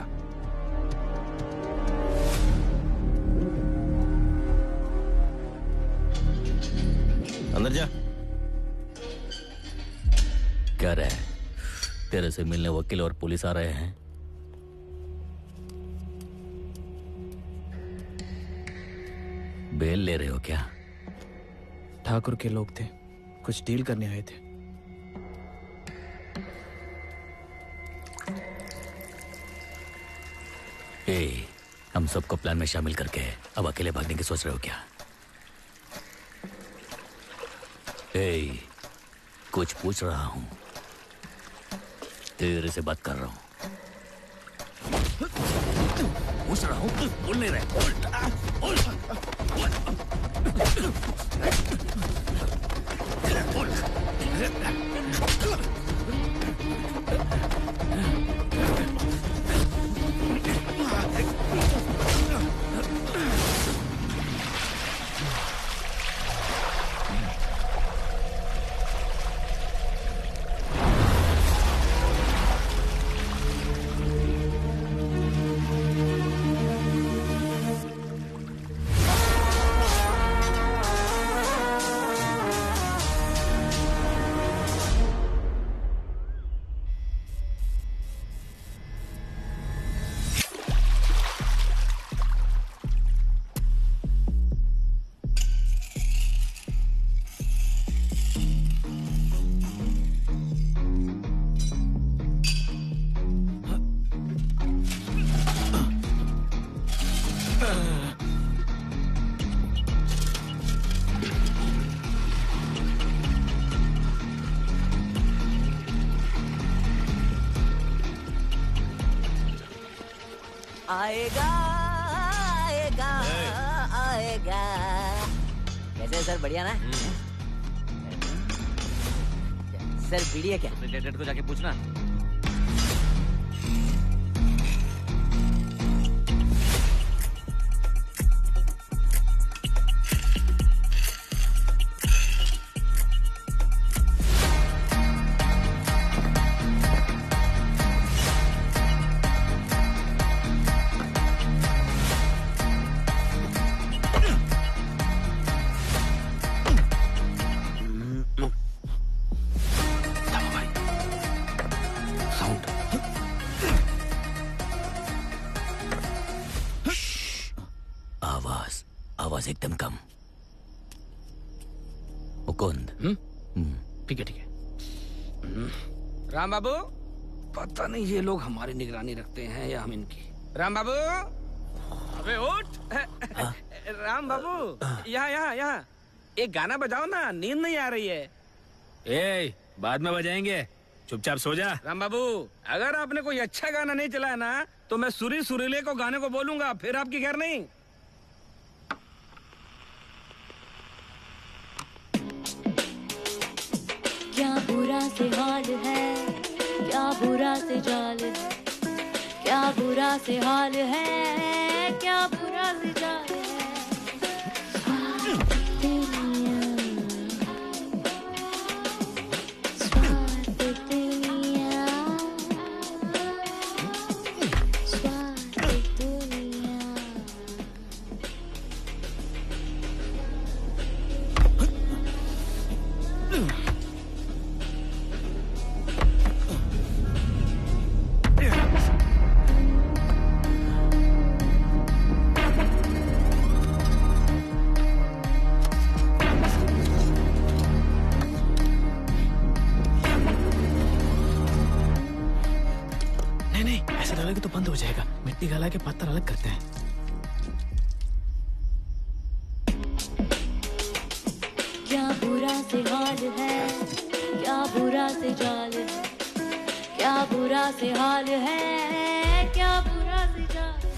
अंदर जा। क्या रहा है? तेरे से मिलने वकील और पुलिस आ रहे हैं। बेल ले रहे हो क्या? ठाकुर के लोग थे, कुछ डील करने आए थे। हम सबको प्लान में शामिल करके अब अकेले भागने की सोच रहे हो क्या? कुछ पूछ रहा हूं, तेरे से बात कर रहा हूं। पूछ रहा हूं, बोल नहीं रहे। आएगा आएगा आएगा। कैसे है सर, बढ़िया ना? सर बीड़ी है क्या? सुपरिटेंडेंट को जाके पूछना। आवाज एकदम कम। मुकुंद। ठीक है ठीक है। राम बाबू, पता नहीं ये लोग हमारी निगरानी रखते हैं या हम इनकी। राम बाबू, अबे उठ। राम बाबू, यहाँ यहाँ यहाँ। एक गाना बजाओ ना, नींद नहीं आ रही है। ए, बाद में बजाएंगे, चुपचाप सो जा। राम बाबू, अगर आपने कोई अच्छा गाना नहीं चलाया ना तो मैं सुरीले को गाने को बोलूंगा, फिर आपकी खैर नहीं। क्या बुरा से हाल है, क्या बुरा से जाल है, क्या बुरा से हाल है, क्या बुरा से जाल है। तो बंद हो जाएगा। मिट्टी गला के पत्थर अलग करते हैं। क्या बुरा से हाल है, क्या बुरा से जाल है, क्या बुरा से हाल है, क्या बुरा से जाल है।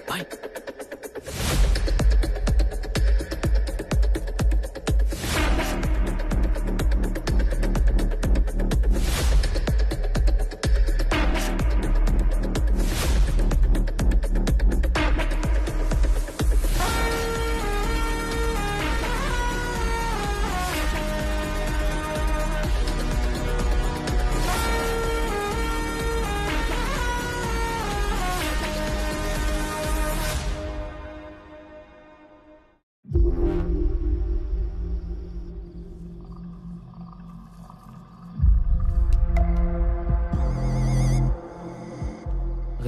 भाई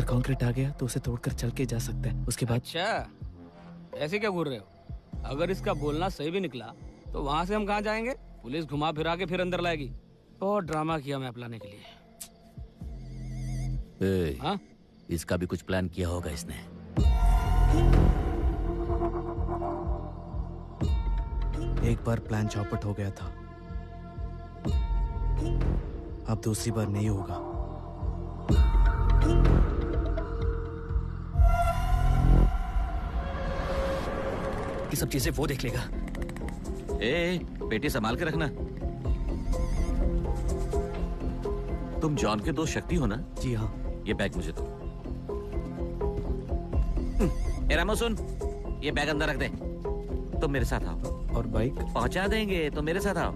कंक्रीट आ गया तो उसे तोड़कर चल के जा सकते हैं। उसके बाद अच्छा, ऐसे क्या घूर रहे हो? अगर इसका बोलना सही भी निकला तो वहाँ से हम कहाँ जाएंगे? पुलिस घुमा फिरा के फिर अंदर लाएगी। बहुत ड्रामा किया मैप लाने के लिए। हाँ? इसका भी कुछ प्लान किया होगा इसने। एक बार प्लान चौपट हो गया था, अब दूसरी बार नहीं होगा। ये सब चीजें वो देख लेगा। ए, पेटी संभाल के रखना। तुम जॉन के दोस्त शक्ति हो ना? जी हाँ। ये बैग मुझे दो। ए रामो सुन, ये बैग अंदर रख दे। तुम मेरे साथ आओ। और बाइक पहुंचा देंगे, तो मेरे साथ आओ।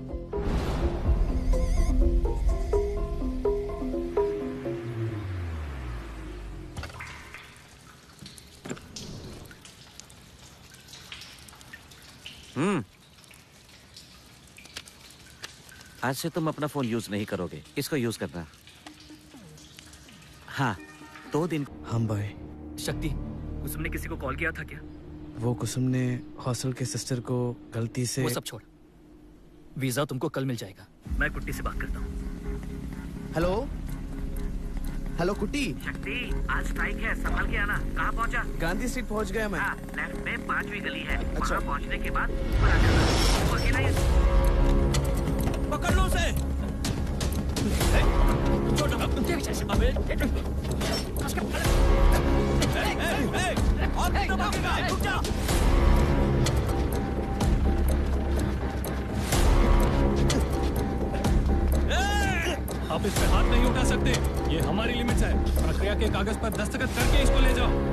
आज से तुम अपना फोन यूज नहीं करोगे, इसको यूज करना। हाँ, 2 दिन। हम भाई। शक्ति, कुसुम ने किसी को कॉल किया था क्या? वो कुसुम ने हॉस्टल के सिस्टर को गलती से। वो सब छोड़, वीजा तुमको कल मिल जाएगा। मैं कुट्टी से बात करता हूँ। हेलो हेलो कुट्टी। शक्ति, आज स्ट्राइक है, संभाल के आना। कहाँ पहुँचा? गांधी स्ट्रीट पहुँच गया मैं। लेफ्ट में 5वीं गली है। अच्छा। वहाँ पहुँचने के बाद ऊपर आ जाना। वो अकेला ही पकड़ लो उसे। आप इस पे हाथ नहीं उठा सकते, ये हमारी लिमिट्स है। प्रक्रिया के कागज पर दस्तखत करके इसको ले जाओ।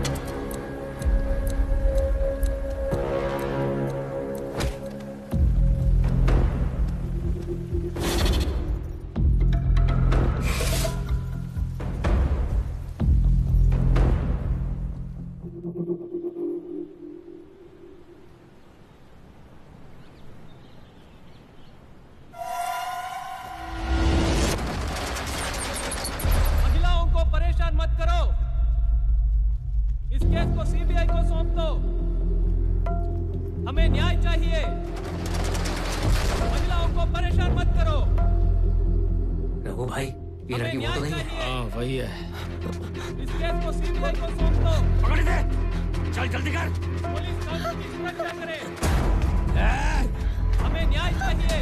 ये लड़की वो तो नहीं है? हाँ वही है। इस केस को सीबीआई को सौंप दो। पकड़ दे। चल जल्दी कर। पुलिस कानून की सुरक्षा करे। हमें न्याय चाहिए।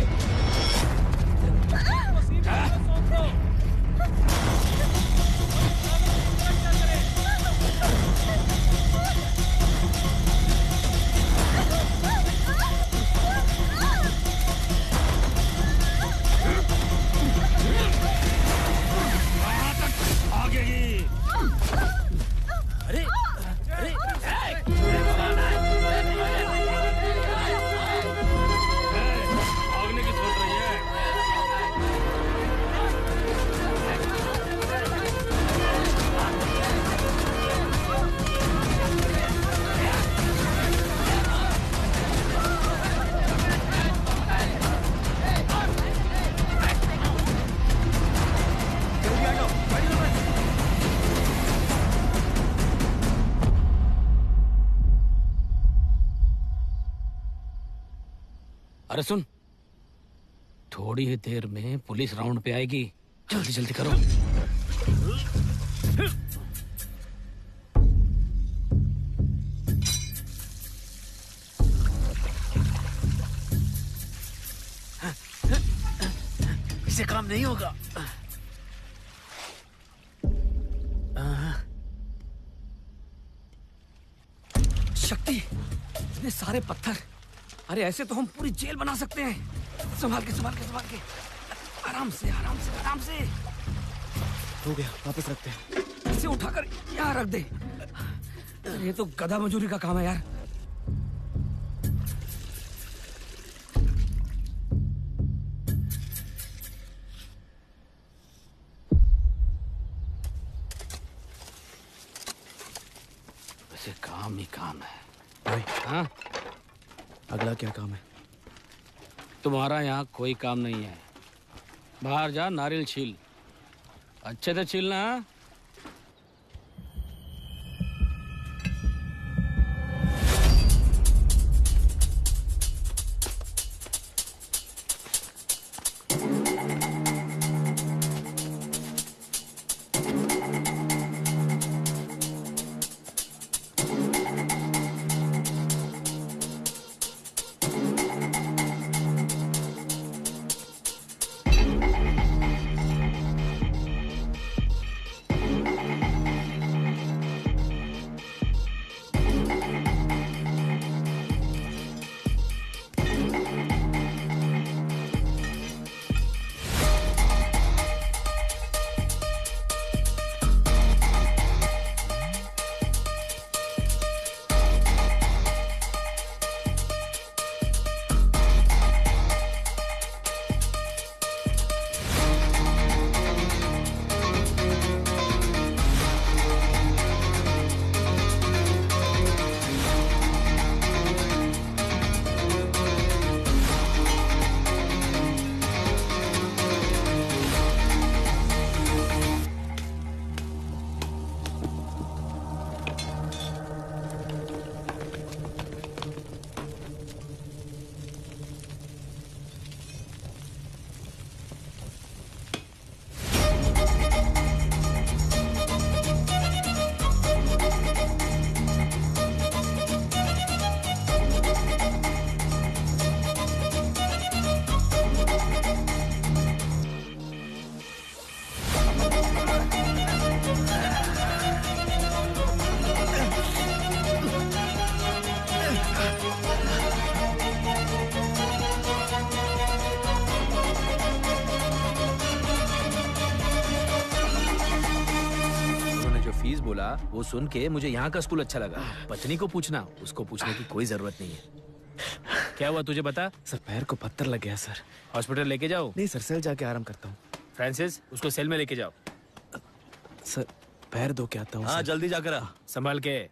केस को सीबीआई को सौंप दो। पुलिस कानून की सुरक्षा करे। आगे ही। अरे अरे भागने की सोच रही है। अरे सुन, थोड़ी ही देर में पुलिस राउंड पे आएगी। जल्दी जल्दी करो। इसे काम नहीं होगा। शक्ति, इतने सारे पत्थर। अरे ऐसे तो हम पूरी जेल बना सकते हैं। संभाल के संभाल के संभाल के। आराम से आराम से आराम से। हो गया, वापस रखते हैं। इसे उठाकर यहाँ रख दे। ये तो गधा मजूरी का काम है यार। वैसे काम ही काम है। भाई, हाँ? अगला क्या काम है? तुम्हारा यहाँ कोई काम नहीं है। बाहर जा, नारियल छील। अच्छे से छीलना। बोला वो सुन के मुझे यहाँ का स्कूल अच्छा लगा। पत्नी को पूछना, उसको पूछने की कोई जरूरत नहीं है। क्या हुआ तुझे बता? सर पैर को पत्थर लग गया सर। हॉस्पिटल लेके जाओ। नहीं सर, सेल जाके आराम करता हूँ। फ्रांसिस, उसको सेल में लेके जाओ। सर पैर धो के आता हूँ। हाँ जल्दी जाकर आ। संभाल के।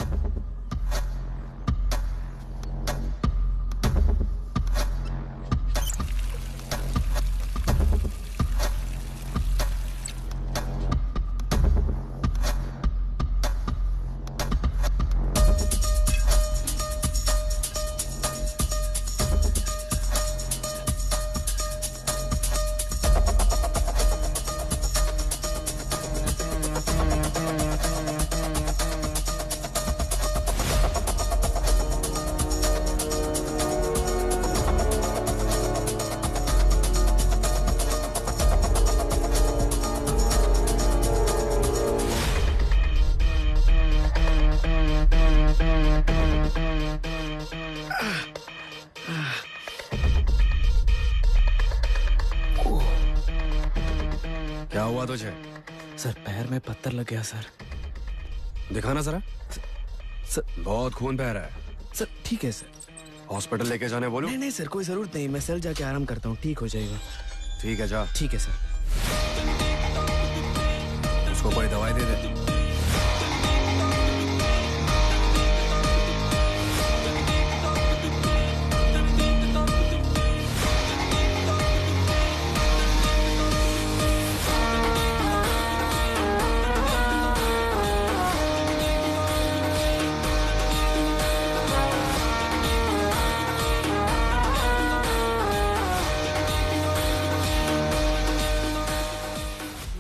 क्या हुआ तुझे? सर पैर में पत्थर लग गया सर। दिखाना जरा। सर बहुत खून बह रहा है। सर ठीक है सर। हॉस्पिटल लेके जाने बोलो। नहीं नहीं सर कोई जरूरत नहीं, मैं सेल जाके आराम करता हूँ, ठीक हो जाएगा। ठीक है जा। ठीक है सर। उसको कोई दवाई दे दे।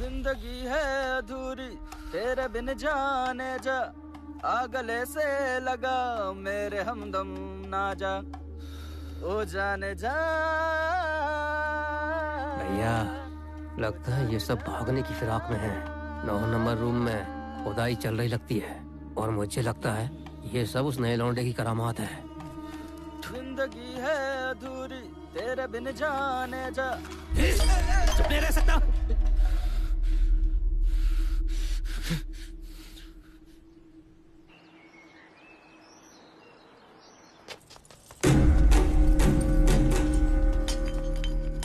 जिंदगी है अधूरी तेरे बिन जाने जा, आ गले से लगा मेरे हमदम ना जा, ओ जाने जा। भैया लगता है ये सब भागने की फिराक में है। 9 नंबर रूम में खुदाई चल रही लगती है और मुझे लगता है ये सब उस नए लौंडे की करामात है। जिंदगी है अधूरी तेरे बिन जाने जा। चुप नहीं रह सकता।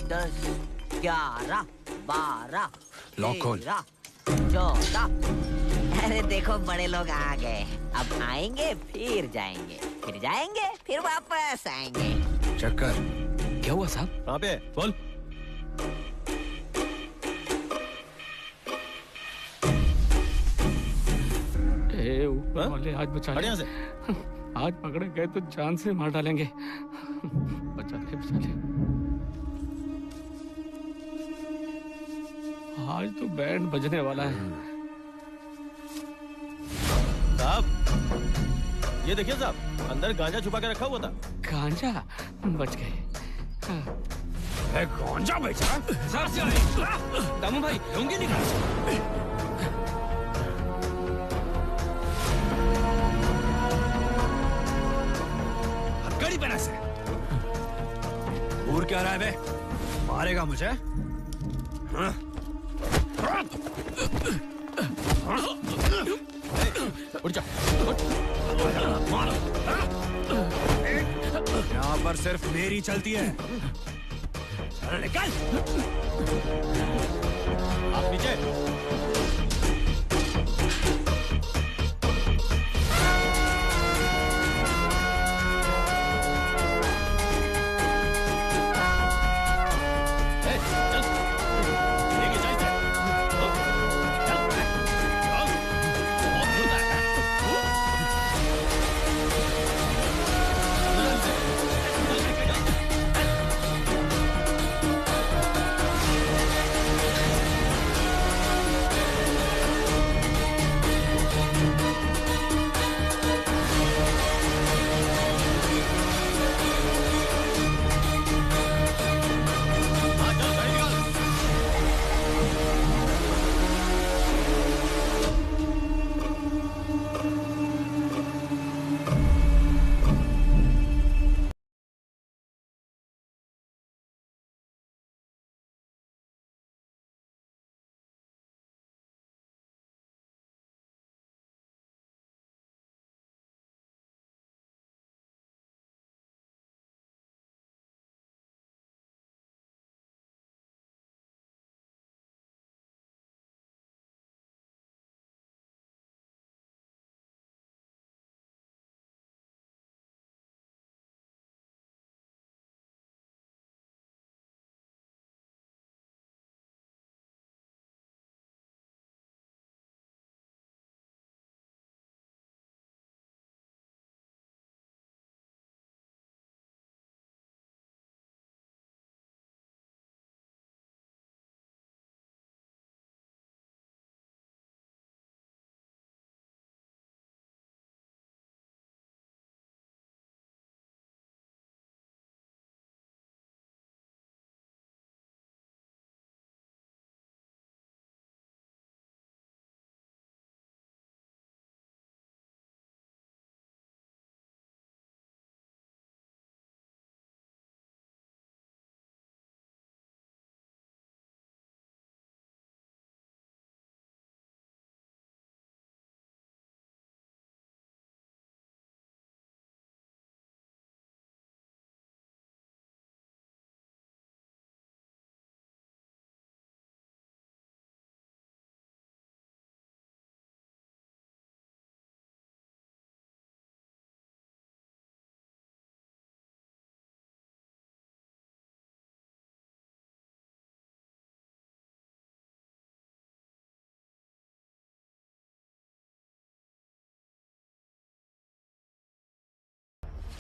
दस, 11, 12, लॉक खोल। 13, 14। अरे देखो बड़े लोग आ गए, अब आएंगे फिर जाएंगे, फिर जाएंगे फिर वापस आएंगे। चक्कर क्या हुआ साहब? कहाँ पे? बोल। ऊपर वाले आज बचा ले। यहाँ से। आज पकड़े गए तो जान से मार डालेंगे। बचा ले बचा ले। आज तो बैंड बजने वाला है। साहब ये देखिए साहब, अंदर गांजा छुपा के रखा हुआ था। गांजा? बच गए। गांजा बेचा? दामू भाई लूंगी निकाल। हथकड़ी पहना से। दूर क्या रहा है बे? मारेगा मुझे? हाँ? उठ जा। यहाँ पर सिर्फ मेरी चलती है। निकल। आप नीचे।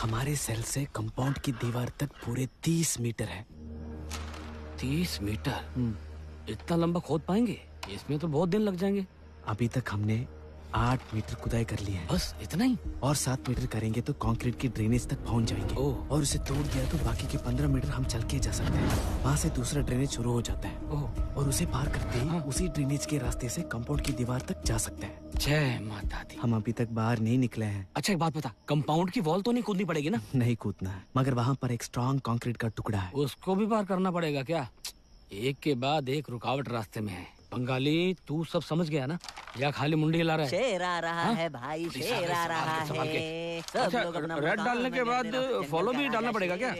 हमारे सेल से कंपाउंड की दीवार तक पूरे 30 मीटर है। 30 मीटर? इतना लंबा खोद पाएंगे? इसमें तो बहुत दिन लग जाएंगे। अभी तक हमने 8 मीटर खुदाई कर ली है। बस इतना ही? और 7 मीटर करेंगे तो कंक्रीट की ड्रेनेज तक पहुंच जाएंगे। और उसे तोड़ दिया तो बाकी के 15 मीटर हम चल के जा सकते हैं। वहाँ से दूसरा ड्रेनेज शुरू हो जाता है और उसे पार करते ही उसी ड्रेनेज के रास्ते से कंपाउंड की दीवार तक जा सकते हैं। जय माता दी। हम अभी तक बाहर नहीं निकले हैं। अच्छा एक बात बता, कंपाउंड की वॉल तो नहीं कूदनी पड़ेगी ना? नहीं कूदना है, मगर वहाँ पर एक स्ट्रॉन्ग कंक्रीट का टुकड़ा है, उसको भी पार करना पड़ेगा क्या? एक के बाद एक रुकावट रास्ते में है। बंगाली तू सब समझ गया ना, या खाली मुंडी हिला रहा है? शेर आ रहा है भाई, शेर आ रहा है। अच्छा, रेड डालने के बाद फॉलो भी डालना पड़ेगा क्या?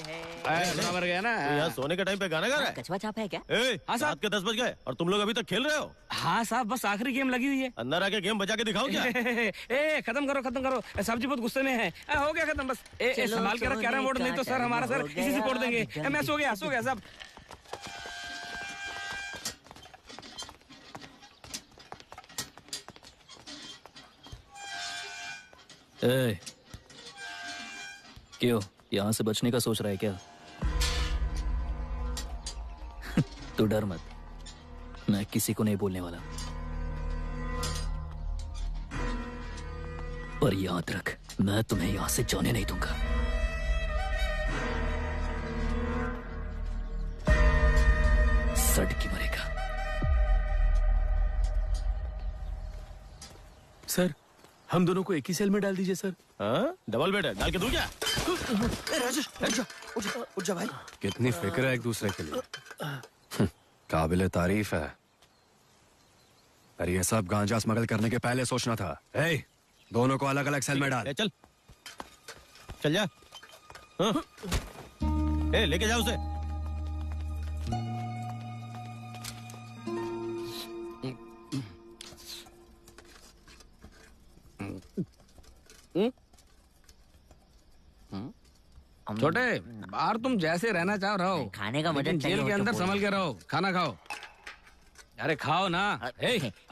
बराबर गया ना। यार सोने के टाइम पे गाना गा रहा है? कछुआ छाप है क्या? हाँ साहब के 10 बज गए और तुम लोग अभी तक खेल रहे हो? हाँ साहब, बस आखिरी गेम लगी हुई है। अंदर आके गेम बजा के दिखाओ क्या? ए खत्म करो। साहब जी बहुत गुस्से में है। हो गया खत्म बस। संभाल के रख कैरम बोर्ड, नहीं तो सर हमारा सर इसी से फोड़ देंगे। मैं सो गया साहब। क्यों यहाँ से बचने का सोच रहा है क्या? तू डर मत, मैं किसी को नहीं बोलने वाला। पर याद रख, मैं तुम्हें यहाँ से जाने नहीं दूंगा। सड़ की मरेगा। सर हम दोनों को एक ही सेल में डाल दीजिए सर। हाँ? डबल बेड है, डाल के दूं क्या? राजेश उठ जा भाई। कितनी फिक्र है एक दूसरे के लिए। काबिले तारीफ है। अरे ये सब गांजा स्मगल करने के पहले सोचना था। ए, दोनों को अलग अलग सेल में डाल। चल जा। हाँ? लेके जाओ उसे। छोटे, बाहर तुम जैसे रहना चाह रहे हो, खाने का मजा जेल के अंदर संभल के रहो। खाना खाओ। अरे खाओ ना।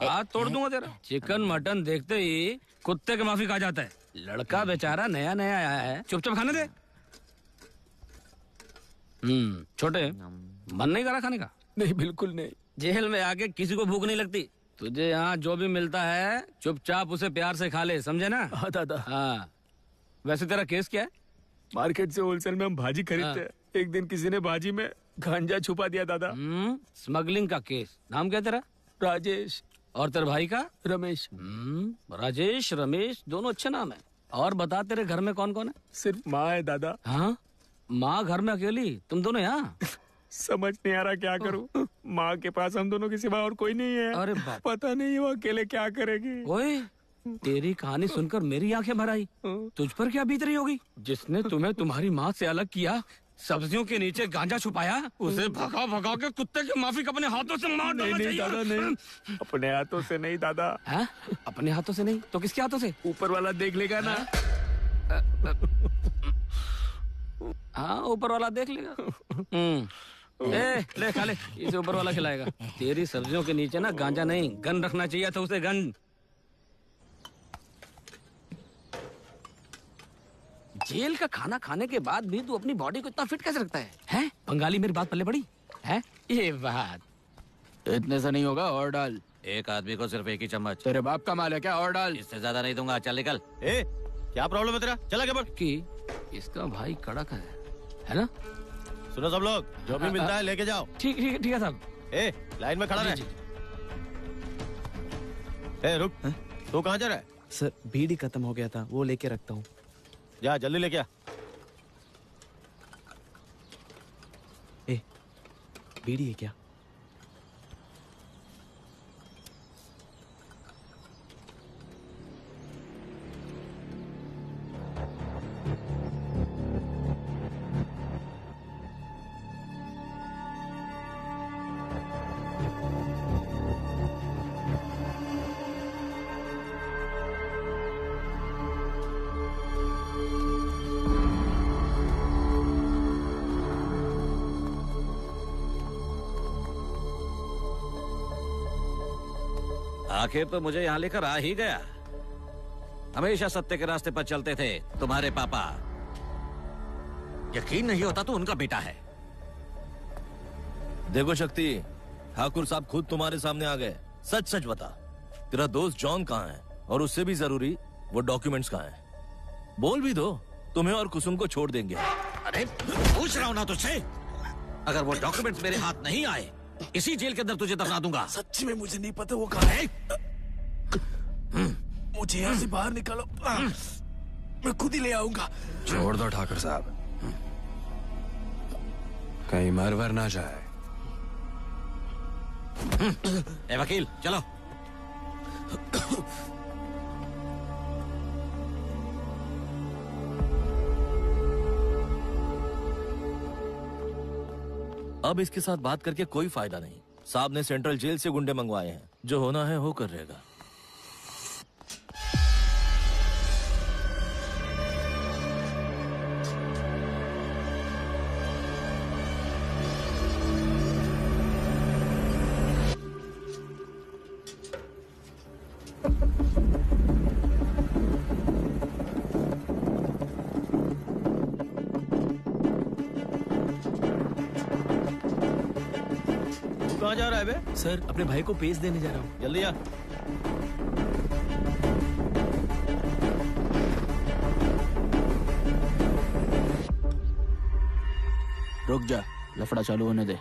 हाथ तोड़ दूंगा तेरा। चिकन मटन देखते ही कुत्ते के माफी खा जाता है। लड़का बेचारा नया आया है, चुपचाप खाने दे। छोटे, मन नहीं करा खाने का? नहीं, बिल्कुल नहीं। जेल में आके किसी को भूख नहीं लगती। तुझे यहाँ जो भी मिलता है चुपचाप उसे प्यार से खा ले, समझे ना? हाँ दादा। हाँ, वैसे तेरा केस क्या है? मार्केट से होलसेल में हम भाजी खरीदते हैं। एक दिन किसी ने भाजी में गांजा छुपा दिया दादा। स्मगलिंग का केस। नाम क्या तेरा? राजेश। और तेरे भाई का? रमेश। राजेश रमेश दोनों अच्छे नाम है। और बता, तेरे घर में कौन कौन है? सिर्फ माँ है दादा। हाँ, माँ घर में अकेली, तुम दोनों यहाँ? समझ नहीं आ रहा क्या करूं। माँ के पास हम दोनों के सिवा और कोई नहीं है। अरे बाप, पता नहीं वो अकेले क्या करेगी। ओए, तेरी कहानी सुनकर मेरी आंखें भर आई। तुझ पर क्या बीत रही होगी? जिसने तुम्हें तुम्हारी माँ से अलग किया, सब्जियों के नीचे गांजा छुपाया, उसे भगा के कुत्ते के माफिक अपने हाथों से मार डालना चाहिए। नहीं दादा, नहीं। अपने हाथों से नहीं दादा। है? अपने हाथों से नहीं तो किसके हाथों से? ऊपर वाला देख लेगा ना। हाँ, ऊपर वाला देख लेगा। ले खा ले, इसे ऊपर वाला खिलाएगा। तेरी सब्जियों के नीचे ना गांजा नहीं, गन रखना चाहिए था उसे, गन। जेल का खाना खाने के बाद भी तू अपनी बॉडी को इतना फिट कैसे रखता है? हैं? बंगाली मेरी बात पल्ले पड़ी है? ये बात इतने से नहीं होगा, और डाल। एक आदमी को सिर्फ एक ही चम्मच। तेरे बाप का माल है क्या? और डाल। इससे ज्यादा नहीं दूंगा, चल निकल। क्या प्रॉब्लम है तेरा? चला क्या? कि इसका भाई कड़क है ना? सुनो सब लोग, जो भी मिलता है लेके जाओ। ठीक है साहब। लाइन में खड़ा रहे। रुक, तू कहाँ जा रहा है? सर, बीड़ी खत्म हो गया था, वो लेके रखता हूँ। जा जल्दी लेके आ। बीड़ी है क्या? आखिर तो मुझे यहाँ लेकर आ ही गया। हमेशा सत्य के रास्ते पर चलते थे तुम्हारे पापा। यकीन नहीं होता तो उनका बेटा है। देखो शक्ति, ठाकुर साहब खुद तुम्हारे सामने आ गए। सच सच बता, तेरा दोस्त जॉन कहाँ है, और उससे भी जरूरी वो डॉक्यूमेंट्स कहाँ हैं? बोल भी दो, तुम्हें और कुसुम को छोड़ देंगे। अरे पूछ रहा हूं ना तुझसे, अगर वो डॉक्यूमेंट्स मेरे हाथ नहीं आए, इसी जेल के अंदर तुझे दफना दूंगा। सच्ची में मुझे नहीं पता वो कहाँ है। मुझे यहाँ से बाहर निकालो, मैं खुद ही ले आऊंगा। छोड़ दो ठाकुर साहब, कहीं मर वर ना जाए। ए वकील चलो। अब इसके साथ बात करके कोई फायदा नहीं। साहब ने सेंट्रल जेल से गुंडे मंगवाए हैं, जो होना है होकर रहेगा। कहाँ जा रहा है बे? सर अपने भाई को पेश देने जा रहा हूँ। जल्दी आ। रुक जा, लफड़ा चालू होने दे।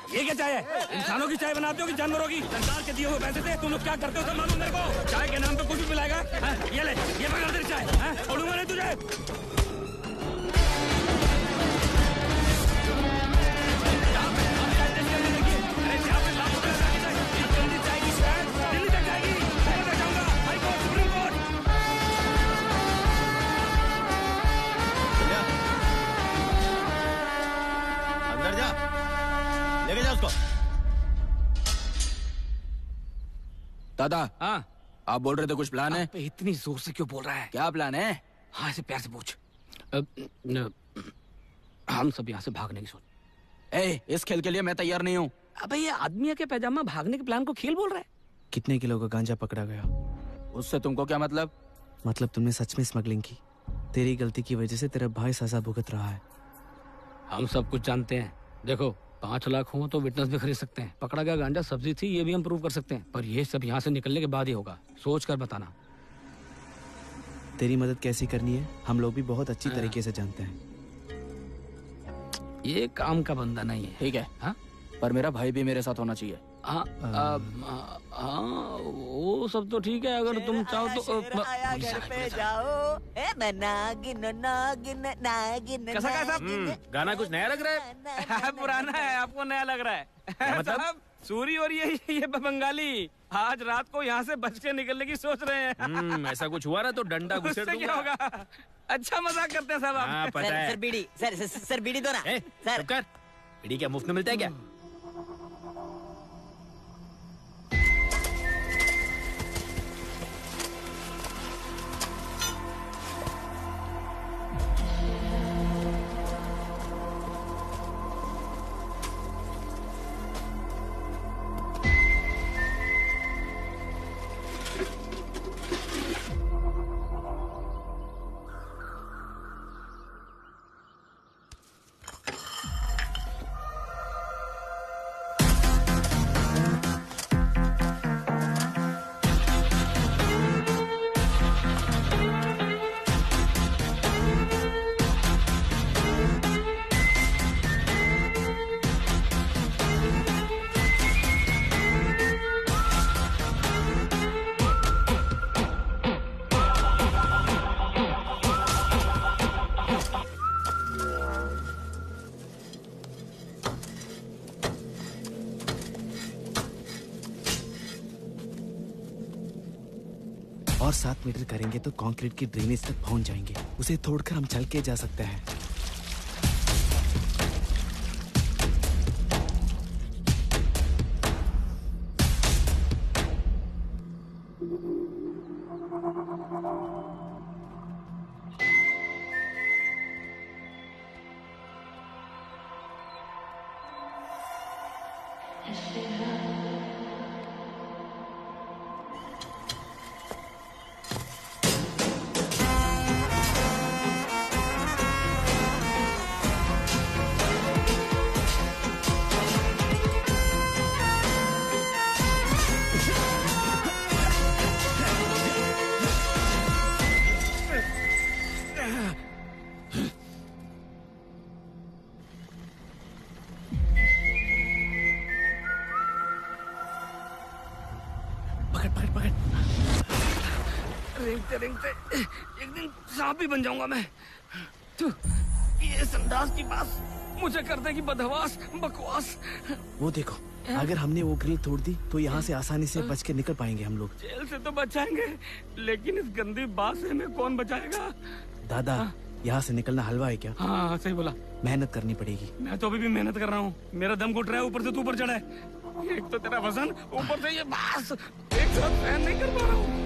ये क्या चाय है? इंसानों की चाय बनाते हो कि जानवरों की? सरकार के दिए हुए पैसे से तुम लोग क्या करते हो सब मालूम मेरे को? चाय के नाम पे कुछ भी पिलाएगा? ये ले, ये पकड़ तेरी चाय। छोड़ूंगा नहीं तुझे। अंदर जा, लेके जा उसको। दादा, हाँ आप बोल रहे थे कुछ प्लान है? इतनी जोर से क्यों बोल रहा है? क्या प्लान है? हाँ ऐसे प्यार से पूछ। हम सब यहाँ से भागने की सोच। इस खेल के लिए मैं तैयार नहीं हूँ। अबे ये आदमी के पैजामा भागने के प्लान को खेल बोल रहा है? कितने किलो का गांजा पकड़ा गया? उससे तुमको क्या मतलब? मतलब तुमने सच में स्मगलिंग की। तेरी गलती की वजह से तेरा भाई सजा भुगत रहा है। हम सब कुछ जानते हैं। देखो 5 लाख हो तो विटनेस भी खरीद सकते हैं। पकड़ा गया गांजा सब्जी थी, ये भी हम प्रूव कर सकते हैं। पर ये सब यहाँ से निकलने के बाद ही होगा। सोच कर बताना। तेरी मदद कैसी करनी है हम लोग भी बहुत अच्छी तरीके से जानते हैं। ये काम का बंदा नहीं है। ठीक है, हाँ? पर मेरा भाई भी मेरे साथ होना चाहिए। हाँ वो सब तो ठीक है, अगर तुम चाहो तो। आया घर पे जाओ, मैं नागिन नागिन नागिन। कैसा गाना कुछ नया लग रहा है? पुराना है, आपको नया लग रहा है। मतलब सूरी और ये बंगाली आज रात को यहाँ से बच के निकलने की सोच रहे हैं। ऐसा कुछ हुआ ना तो डंडा घुसेड़ दूंगा। क्या होगा? अच्छा मजाक करते हैं साहब। हाँ, पता है। सर बीड़ी, सर बीड़ी दो ना। सर बीड़ी क्या मुफ्त में मिलता है क्या? और 7 मीटर करेंगे तो कंक्रीट की ड्रेनेज तक पहुंच जाएंगे। उसे तोड़कर हम चल के जा सकते हैं। रेंगते रेंगते एक दिन सांप भी बन जाऊंगा मैं। तू, ये संडास की बात मुझे कर देगी बदहवास बकवास। वो देखो, अगर हमने वो ग्रिल तोड़ दी तो यहाँ से आसानी से बच के निकल पाएंगे हम लोग। जेल से तो बचाएंगे, लेकिन इस गंदी बात से हमें कौन बचाएगा? दादा, यहाँ से निकलना हलवा है क्या? हाँ सही बोला। मेहनत करनी पड़ेगी। मैं तो अभी भी मेहनत कर रहा हूँ। मेरा दम घुट रहा है, ऊपर से तू ऊपर चढ़ा है। एक तो तेरा वजन, ऊपर से ये बास, एक साथ सहन नहीं कर पा रहा हूँ।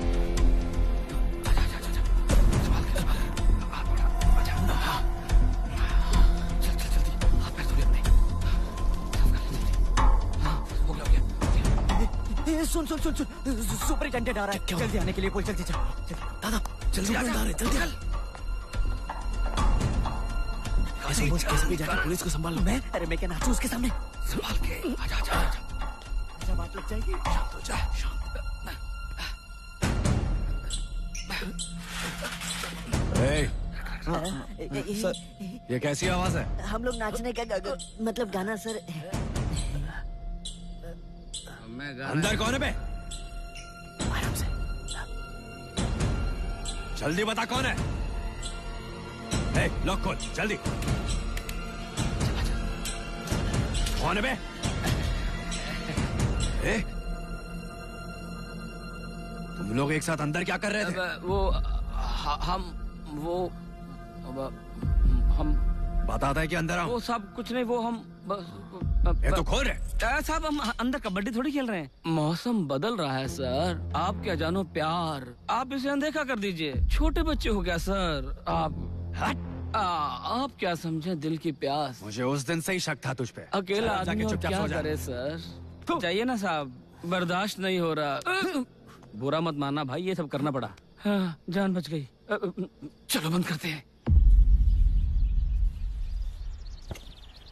सुन सुन सुन सुन, सुपरिटेंडेंट आ रहा है। जल्दी आने के लिए बोल, जल्दी चल। दादा जल्दी आ रहे, जल्दी ऐसे मुझ केस पे जाके पुलिस को संभाल लो। अरे मैं क्या नाचूं उसके सामने? संभाल के आजा आजा आजा। बात लग जाएगी। शांत हो जा, सर, ये कैसी आवाज है? हम लोग नाचने का मतलब गाना सर। अंदर कौन है बे? आराम से। जल्दी बता कौन है? लॉक खोल जल्दी। कौन है बे? तुम लोग एक साथ अंदर क्या कर रहे थे? हम बताता है कि अंदर आओ। वो सब कुछ नहीं, वो हम ये तो खोल रहे। साहब हम अंदर कबड्डी थोड़ी खेल रहे हैं। मौसम बदल रहा है सर, आप क्या जानो प्यार, आप इसे अनदेखा कर दीजिए। छोटे बच्चे हो क्या सर आप क्या समझे दिल की प्यास। मुझे उस दिन से ही शक था तुझ पे। अकेला आदमी और क्या करे सर। जाइए ना साहब, बर्दाश्त नहीं हो रहा। बुरा मत मानना भाई, ये सब करना पड़ा। हाँ, जान बच गई। चलो बंद करते हैं।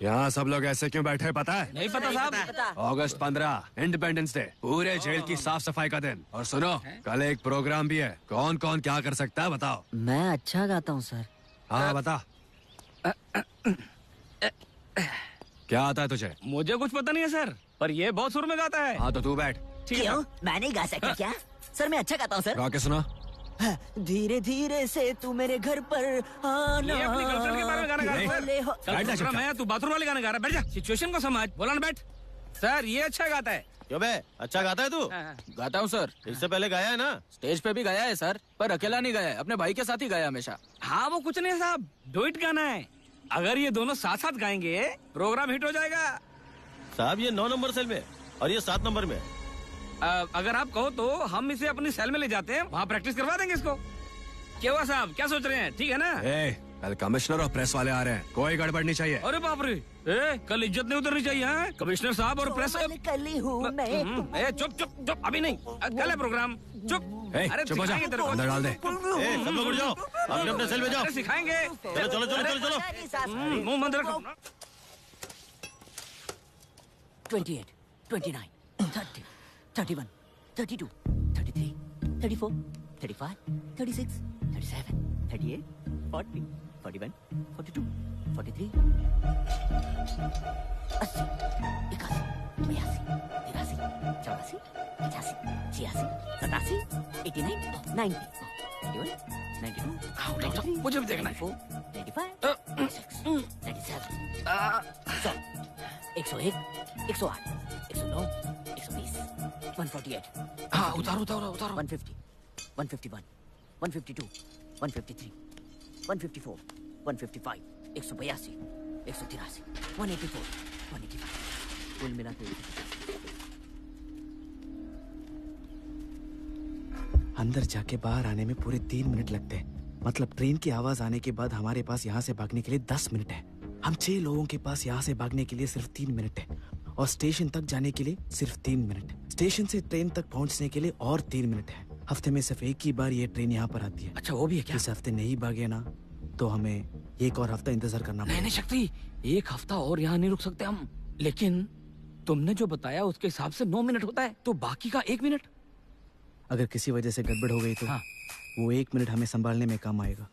यहाँ सब लोग ऐसे क्यों बैठे पता है? नहीं पता साहब। अगस्त 15 इंडिपेंडेंस डे, पूरे जेल की साफ सफाई का दिन। और सुनो, कल एक प्रोग्राम भी है। कौन कौन क्या कर सकता है बताओ? मैं अच्छा गाता हूँ सर। हाँ बता। क्या आता है तुझे? मुझे कुछ पता नहीं है सर, पर ये बहुत सुर में गाता है। हाँ तो तू बैठ। क्यों? मैं नहीं गा सकता क्या? सर मैं अच्छा गाता हूँ सर। गा के सुना। धीरे धीरे से तू मेरे घर पर आना। ये अपनी गर्लफ्रेंड के बारे में गाना गा रहा है। तू बाथरूम वाले गाना गा रहा है। बैठ जा, सिचुएशन को समझ। बोला ना बैठ। सर ये अच्छा गाता है। क्यों बे, अच्छा गाता है तू? गाता हूँ सर। इससे पहले गाया है ना? स्टेज पे भी गाया है सर, पर अकेला नहीं गाया है, अपने भाई के साथ ही गाया हमेशा। हाँ वो कुछ नहीं है साहब, डुएट गाना है। अगर ये दोनों साथ साथ गाएंगे प्रोग्राम हिट हो जाएगा। साहब ये 9 नंबर सेल में और ये 7 नंबर में। अगर आप कहो तो हम इसे अपनी सेल में ले जाते हैं, वहाँ प्रैक्टिस करवा देंगे इसको। क्या हुआ साहब, क्या सोच रहे हैं? ठीक है ना? कल कमिश्नर और प्रेस वाले आ रहे हैं, कोई गड़बड़ नहीं चाहिए। अरे बाप रे, कल इज्जत नहीं उतरनी चाहिए। कमिश्नर साहब और प्रेस। कल ही हूँ मैं। चुप चुप चुप, अभी नहीं, कल है प्रोग्राम। चुप। अरे चुप हो जा, अंदर डाल दे। सब लोग उठ जाओ, अपने अपने सेल में जाओ। सिखाएंगे। चलो चलो चलो चलो चलो। मुंह बंद रखो। 28, 29, 30, 31, 32, 33, 34, 35, 36, 37, 38, 40, 41, 42, 43, 80, 81, 82, 83, 84, 85, 86, 87, 89, 90, 91, 92, मुझे भी देखना है। 94, 95, 96, 97, 101, 108, 109, 120, 148. हाँ उतारो उतारो उतारो। 150, 151, 152, 153, 154, 155, 182, 183, 184, 185, कुल मिला के 185। अंदर जाके बाहर आने में पूरे 3 मिनट लगते हैं। मतलब ट्रेन की आवाज आने के बाद हमारे पास यहाँ से भागने के लिए 10 मिनट है। हम 6 लोगों के पास यहाँ से भागने के लिए सिर्फ 3 मिनट है। और स्टेशन तक जाने के लिए सिर्फ 3 मिनट। स्टेशन से ट्रेन तक पहुंचने के लिए और 3 मिनट है। हफ्ते में सिर्फ एक ही बार ये ट्रेन यहाँ पर आती है। अच्छा वो भी है क्या? इस हफ्ते नहीं भागे ना तो हमें एक और हफ्ता इंतजार करना पड़ेगा। नहीं शक्ति, एक हफ्ता और यहाँ नहीं रुक सकते हम। लेकिन तुमने जो बताया उसके हिसाब से 9 मिनट होता है, तो बाकी का 1 मिनट? अगर किसी वजह से गड़बड़ हो गई तो हाँ। वो 1 मिनट हमें संभालने में काम आएगा।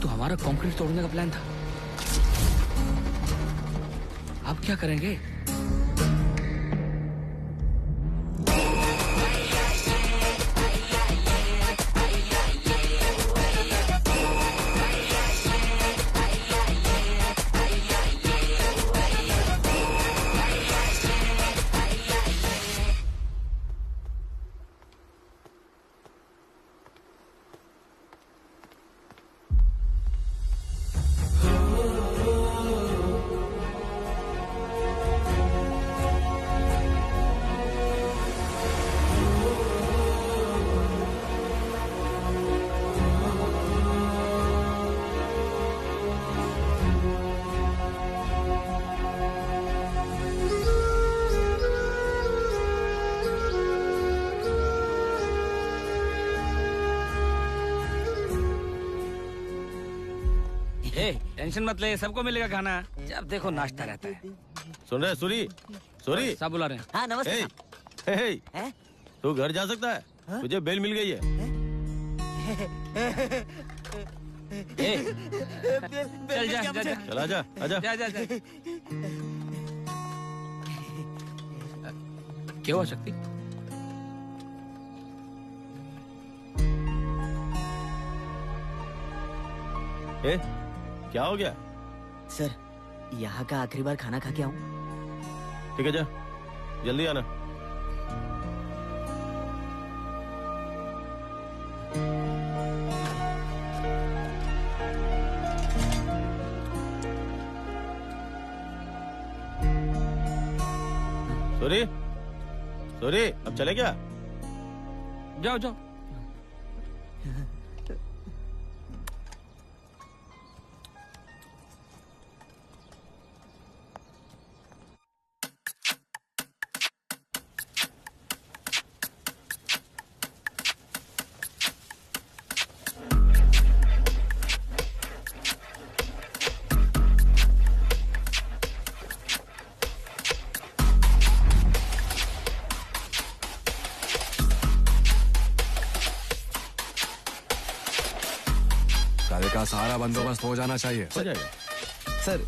हमारा कंक्रीट तोड़ने का प्लान था, अब क्या करेंगे? टेंशन मत ले, सबको मिलेगा खाना, जब देखो नाश्ता रहता है। सुन रहे सूरी? सूरी सब बुला रहे हैं। हाँ नमस्ते। हे, तू घर जा सकता है? हाँ? तुझे बेल मिल गई है। चल जा, चला जा, आजा। जा। क्या हुआ शक्ति? क्या हो गया? सर, यहाँ का आखिरी बार खाना खा के आऊं। ठीक है, जा जल्दी आना। सूरी, अब चले क्या? जाओ। का सारा बंदोबस्त हो जाना चाहिए। हो जाएगा सर।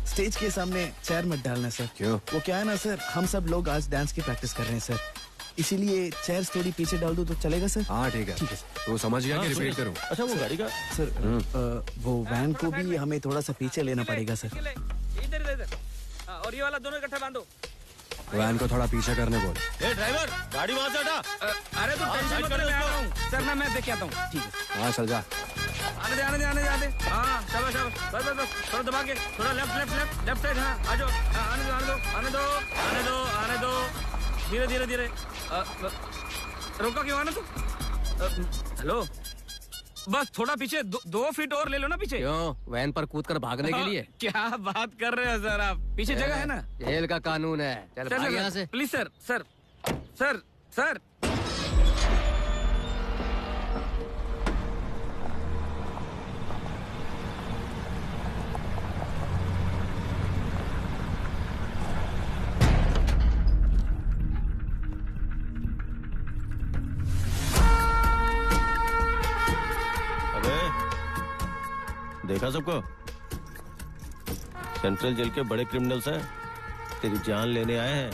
स्टेज के सामने चेयर मत डालना सर। क्यों? वो क्या है ना सर, हम सब लोग आज डांस की प्रैक्टिस कर रहे हैं सर, इसीलिए चेयर्स थोड़ी पीछे डाल दो तो चलेगा सर? हाँ ठीक है। तो समझ गया कि रिपीट करूं? अच्छा वो गाड़ी का सर, वो वैन को भी हमें थोड़ा सा पीछे लेना पड़ेगा सर। इधर और ये वाला दोनों इकट्ठा बांधो। वैन को थोड़ा पीछे करने बोल। ड्राइवर, गाड़ी वहाँ से हटा। अरे तू टेंशन मत ले, मैं आ रहा हूँ सर। मैं देख के आता हूँ। ठीक है, हाँ चल जा। आने दे। हाँ शाबाश, बस थोड़ा दबा के, थोड़ा लेफ्ट साइड। हाँ आ जाओ, आने दो। धीरे। रोका क्यों? आना तू हेलो, बस थोड़ा पीछे 2 फीट और ले लो ना पीछे। क्यों, वैन पर कूद कर भागने के लिए? क्या बात कर रहे हो सर आप? पीछे जगह है ना? जेल का कानून है। चल भाग यहाँ से। Please sir, sir, sir, sir. देखा सबको? सेंट्रल जेल के बड़े क्रिमिनल्स हैं, तेरी जान लेने आए हैं।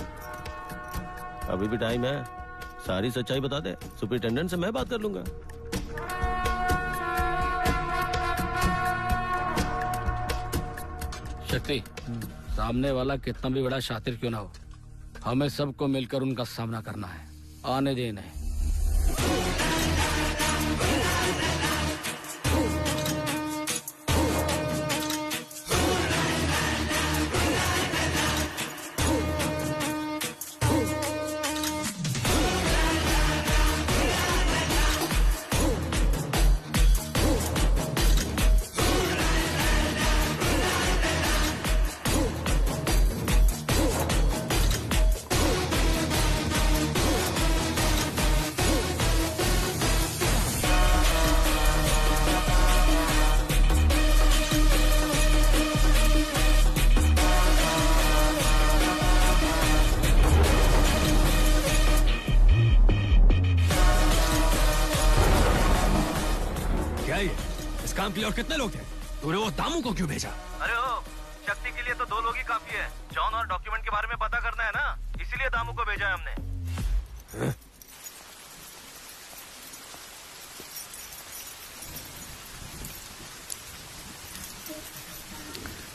अभी भी टाइम है, सारी सच्चाई बता दे। सुपरिटेंडेंट से मैं बात कर लूंगा। शक्ति, सामने वाला कितना भी बड़ा शातिर क्यों ना हो, हमें सबको मिलकर उनका सामना करना है। आने देना है। काम के लिए और कितने लोग थे? तूने वो दामू को क्यों भेजा? अरे ओ, शक्ति के लिए तो 2 लोग ही काफी है। जॉन और डॉक्यूमेंट के बारे में पता करना है ना, इसीलिए दामू को भेजा है हमने।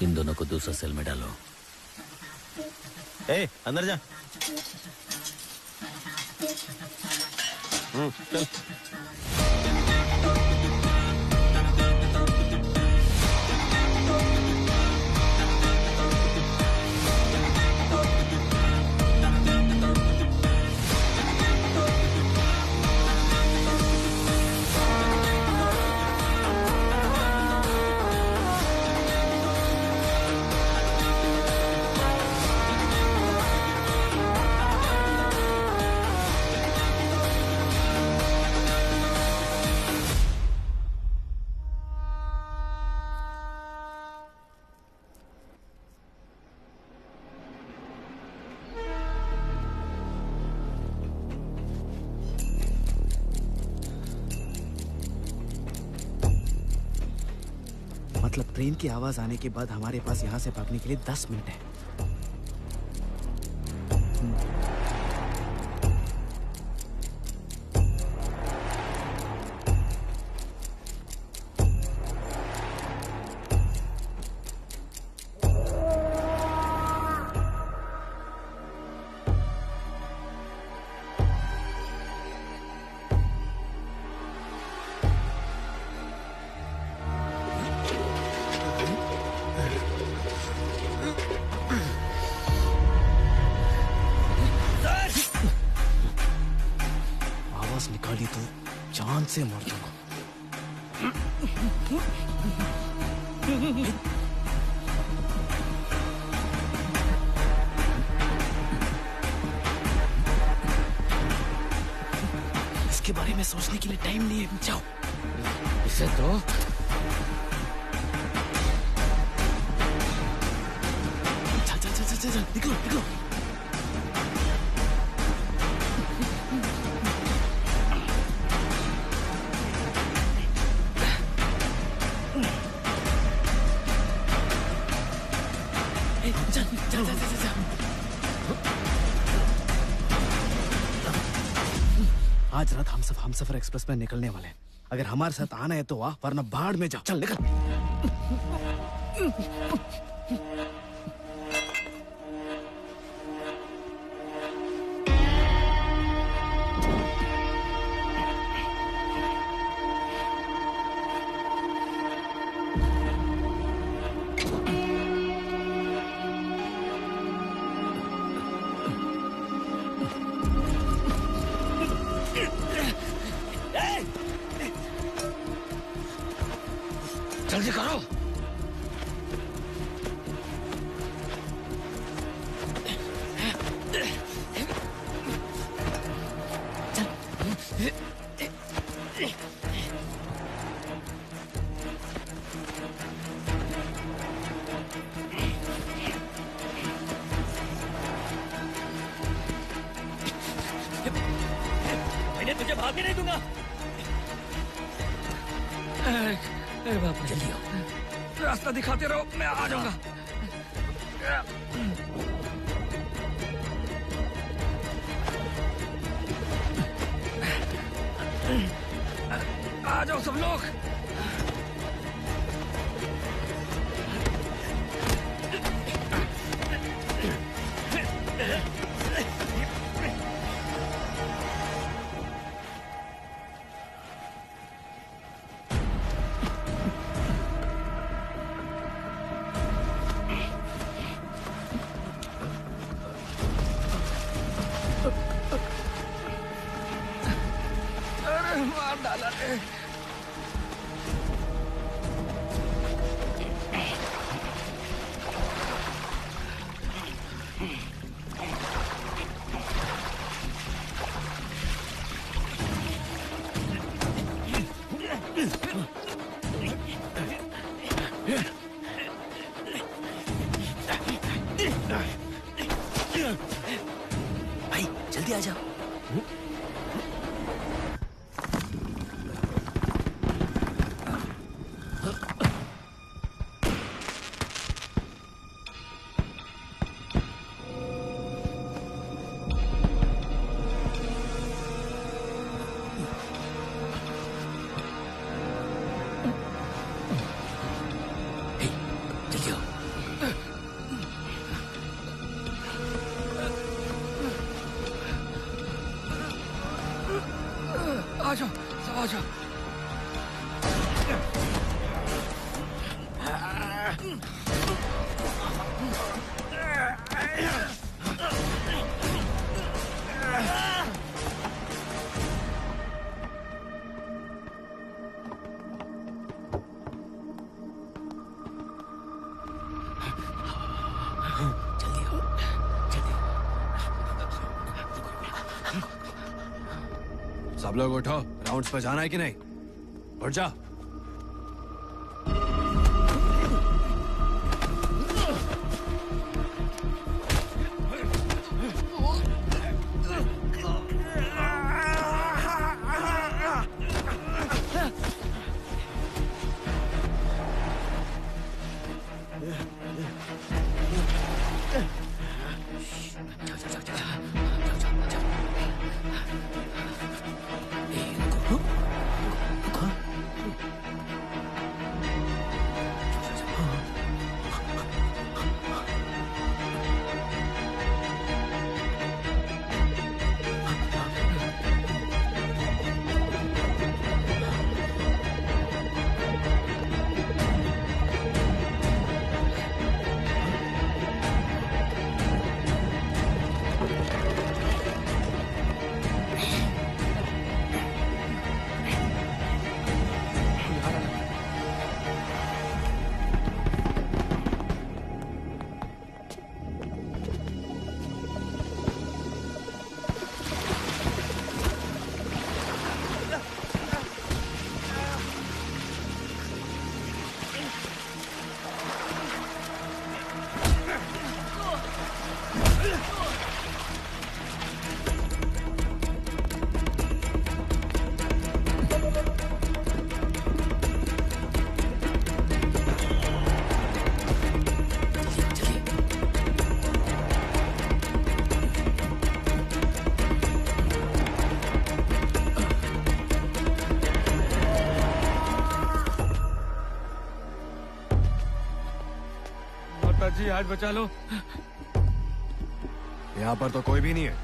इन दोनों को दूसरा सेल में डालो। ए, अंदर जा। चल। मतलब ट्रेन की आवाज आने के बाद हमारे पास यहाँ से भागने के लिए 10 मिनट है। निकाली तो जान से मार दूंगा। इसके बारे में सोचने के लिए टाइम नहीं है। जाओ इसे तो चल निकलो निकलो। आज रात हम सब हमसफर एक्सप्रेस में निकलने वाले हैं। अगर हमारे साथ आना है तो वाह, वरना बाढ़ में जाओ। चल निकल। भागने नहीं दूंगा। अरे बाप रे, जल्दी आओ। रास्ता दिखाते रहो, मैं आ जाऊंगा। आ जाओ सब लोग। अरे मार डाला रे। भाई जल्दी आ जाओ। आ जाओ, सब आ जाओ। सब लोग उठो, राउंड्स पे जाना है कि नहीं? उठ जा। जी आज बचा लो। यहाँ पर तो कोई भी नहीं है।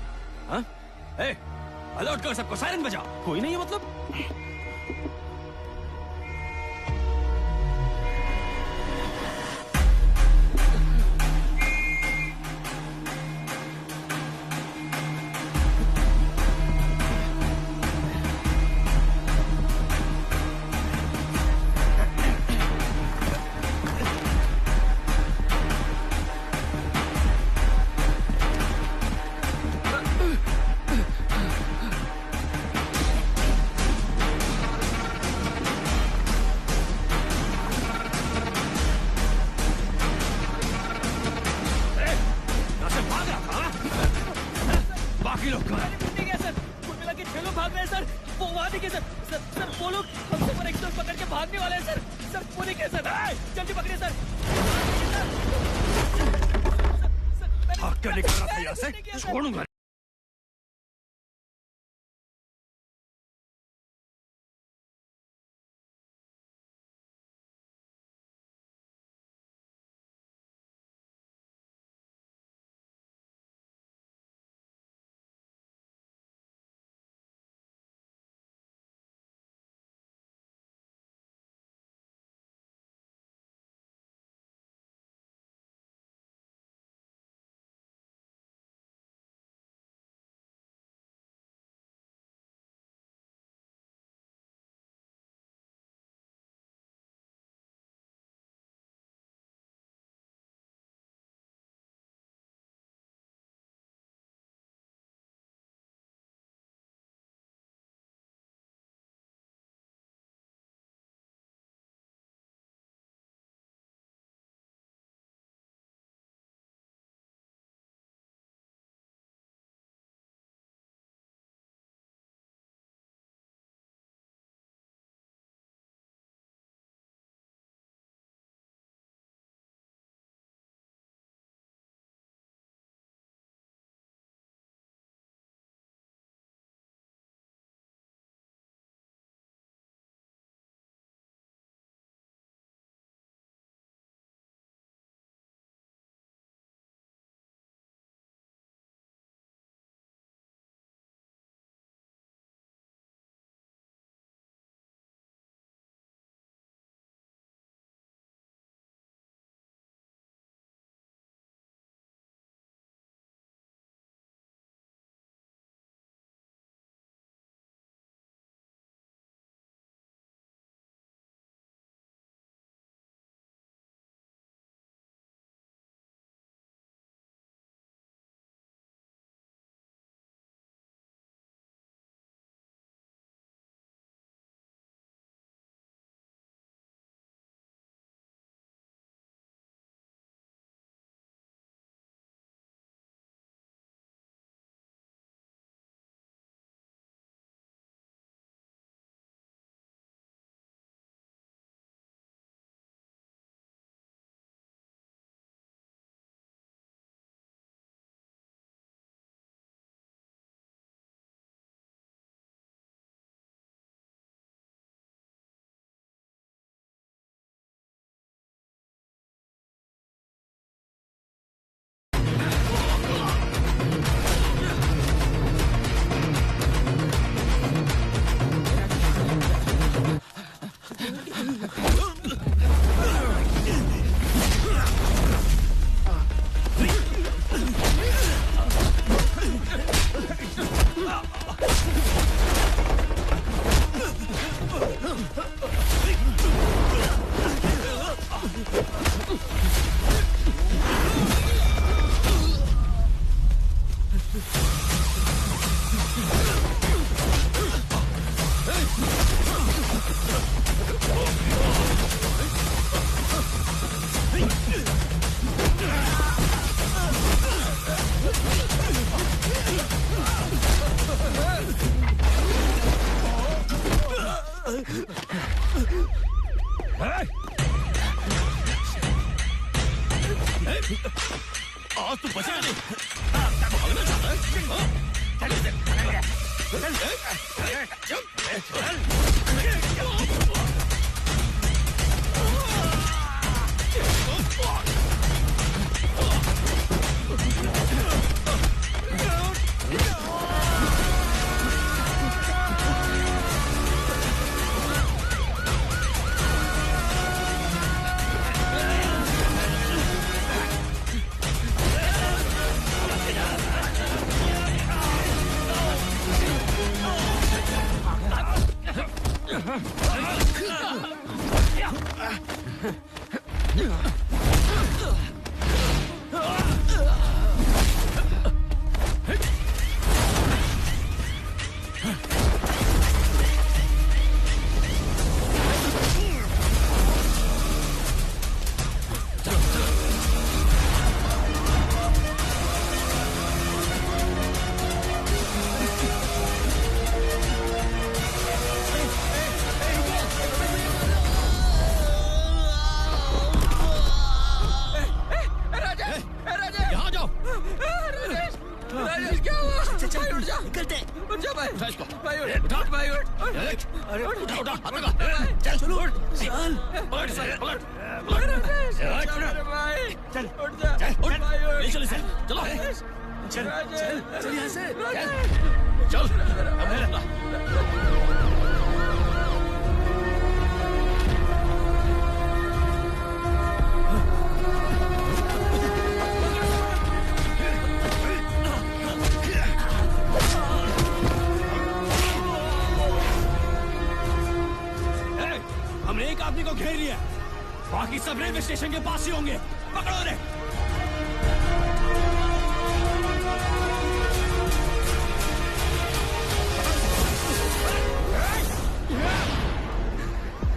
हाँ? अलर्ट कर सबको, सायरन बजाओ। कोई नहीं है मतलब? शादी के सर सर सर वो लोग हम सुपर एक्सप्रेस पकड़ के भागने वाले हैं सर सर वो देखिए सर जल्दी पकड़िए सर भाग क्या निकल रहा था यहाँ से? छोड़ूंगा। आज तू बचा नहीं। भागना चाहता है? राजेश क्या हुआ? भाई उठ जा, निकलते। उठ जा भाई, भाई उठ, भाई उठ। अरे उठा उठा, हाथ लगा। चल चलो, चल पलट पलट। भाई चल उठ जा, उठ भाई उठ। ले चल इसे, चलो चल चल यहाँ से चल। हमने एक आदमी को घेर लिया, बाकी सब रेलवे स्टेशन के पास ही होंगे। पकड़ो रे।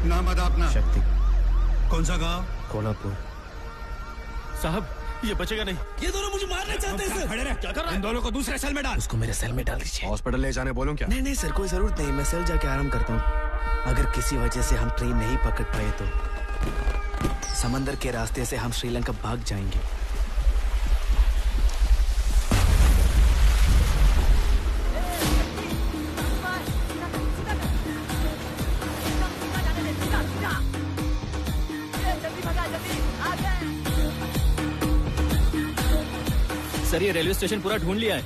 नाम बता अपना। शक्ति। कौन सा गांव? कोल्हापुर। साहब ये बचेगा नहीं। ये दोनों मुझे मारना चाहते हैं सर। खड़े रहे, क्या कर रहा है? इन दोनों को दूसरे सेल में डाल। उसको मेरे सेल में डाल दीजिए। हॉस्पिटल ले जाने बोलूं क्या? नहीं नहीं सर, कोई जरूरत नहीं, मैं सेल जाके आराम करता हूँ। अगर किसी वजह से हम ट्रेन नहीं पकड़ पाए तो समंदर के रास्ते से हम श्रीलंका भाग जाएंगे। सर ये रेलवे स्टेशन पूरा ढूंढ लिया है,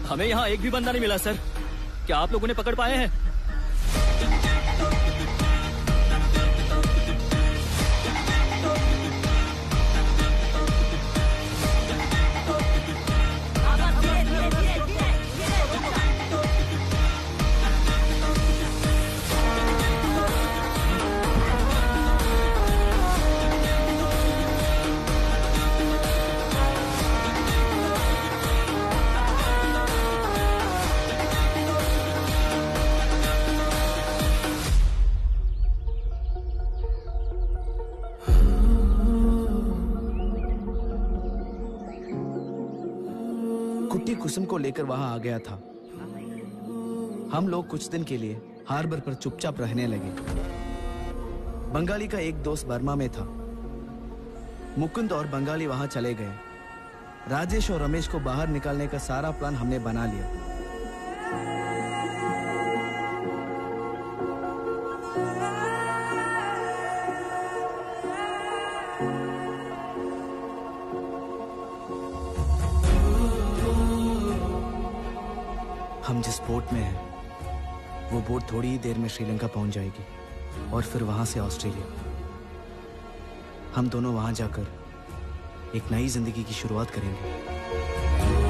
हमें यहाँ एक भी बंदा नहीं मिला सर। क्या आप लोगों ने पकड़ पाए हैं? कुट्टी कुसुम को लेकर वहां आ गया था। हम लोग कुछ दिन के लिए हार्बर पर चुपचाप रहने लगे। बंगाली का एक दोस्त बर्मा में था। मुकुंद और बंगाली वहां चले गए। राजेश और रमेश को बाहर निकालने का सारा प्लान हमने बना लिया। हम जिस बोट में हैं, वो बोट थोड़ी ही देर में श्रीलंका पहुंच जाएगी और फिर वहां से ऑस्ट्रेलिया। हम दोनों वहां जाकर एक नई जिंदगी की शुरुआत करेंगे।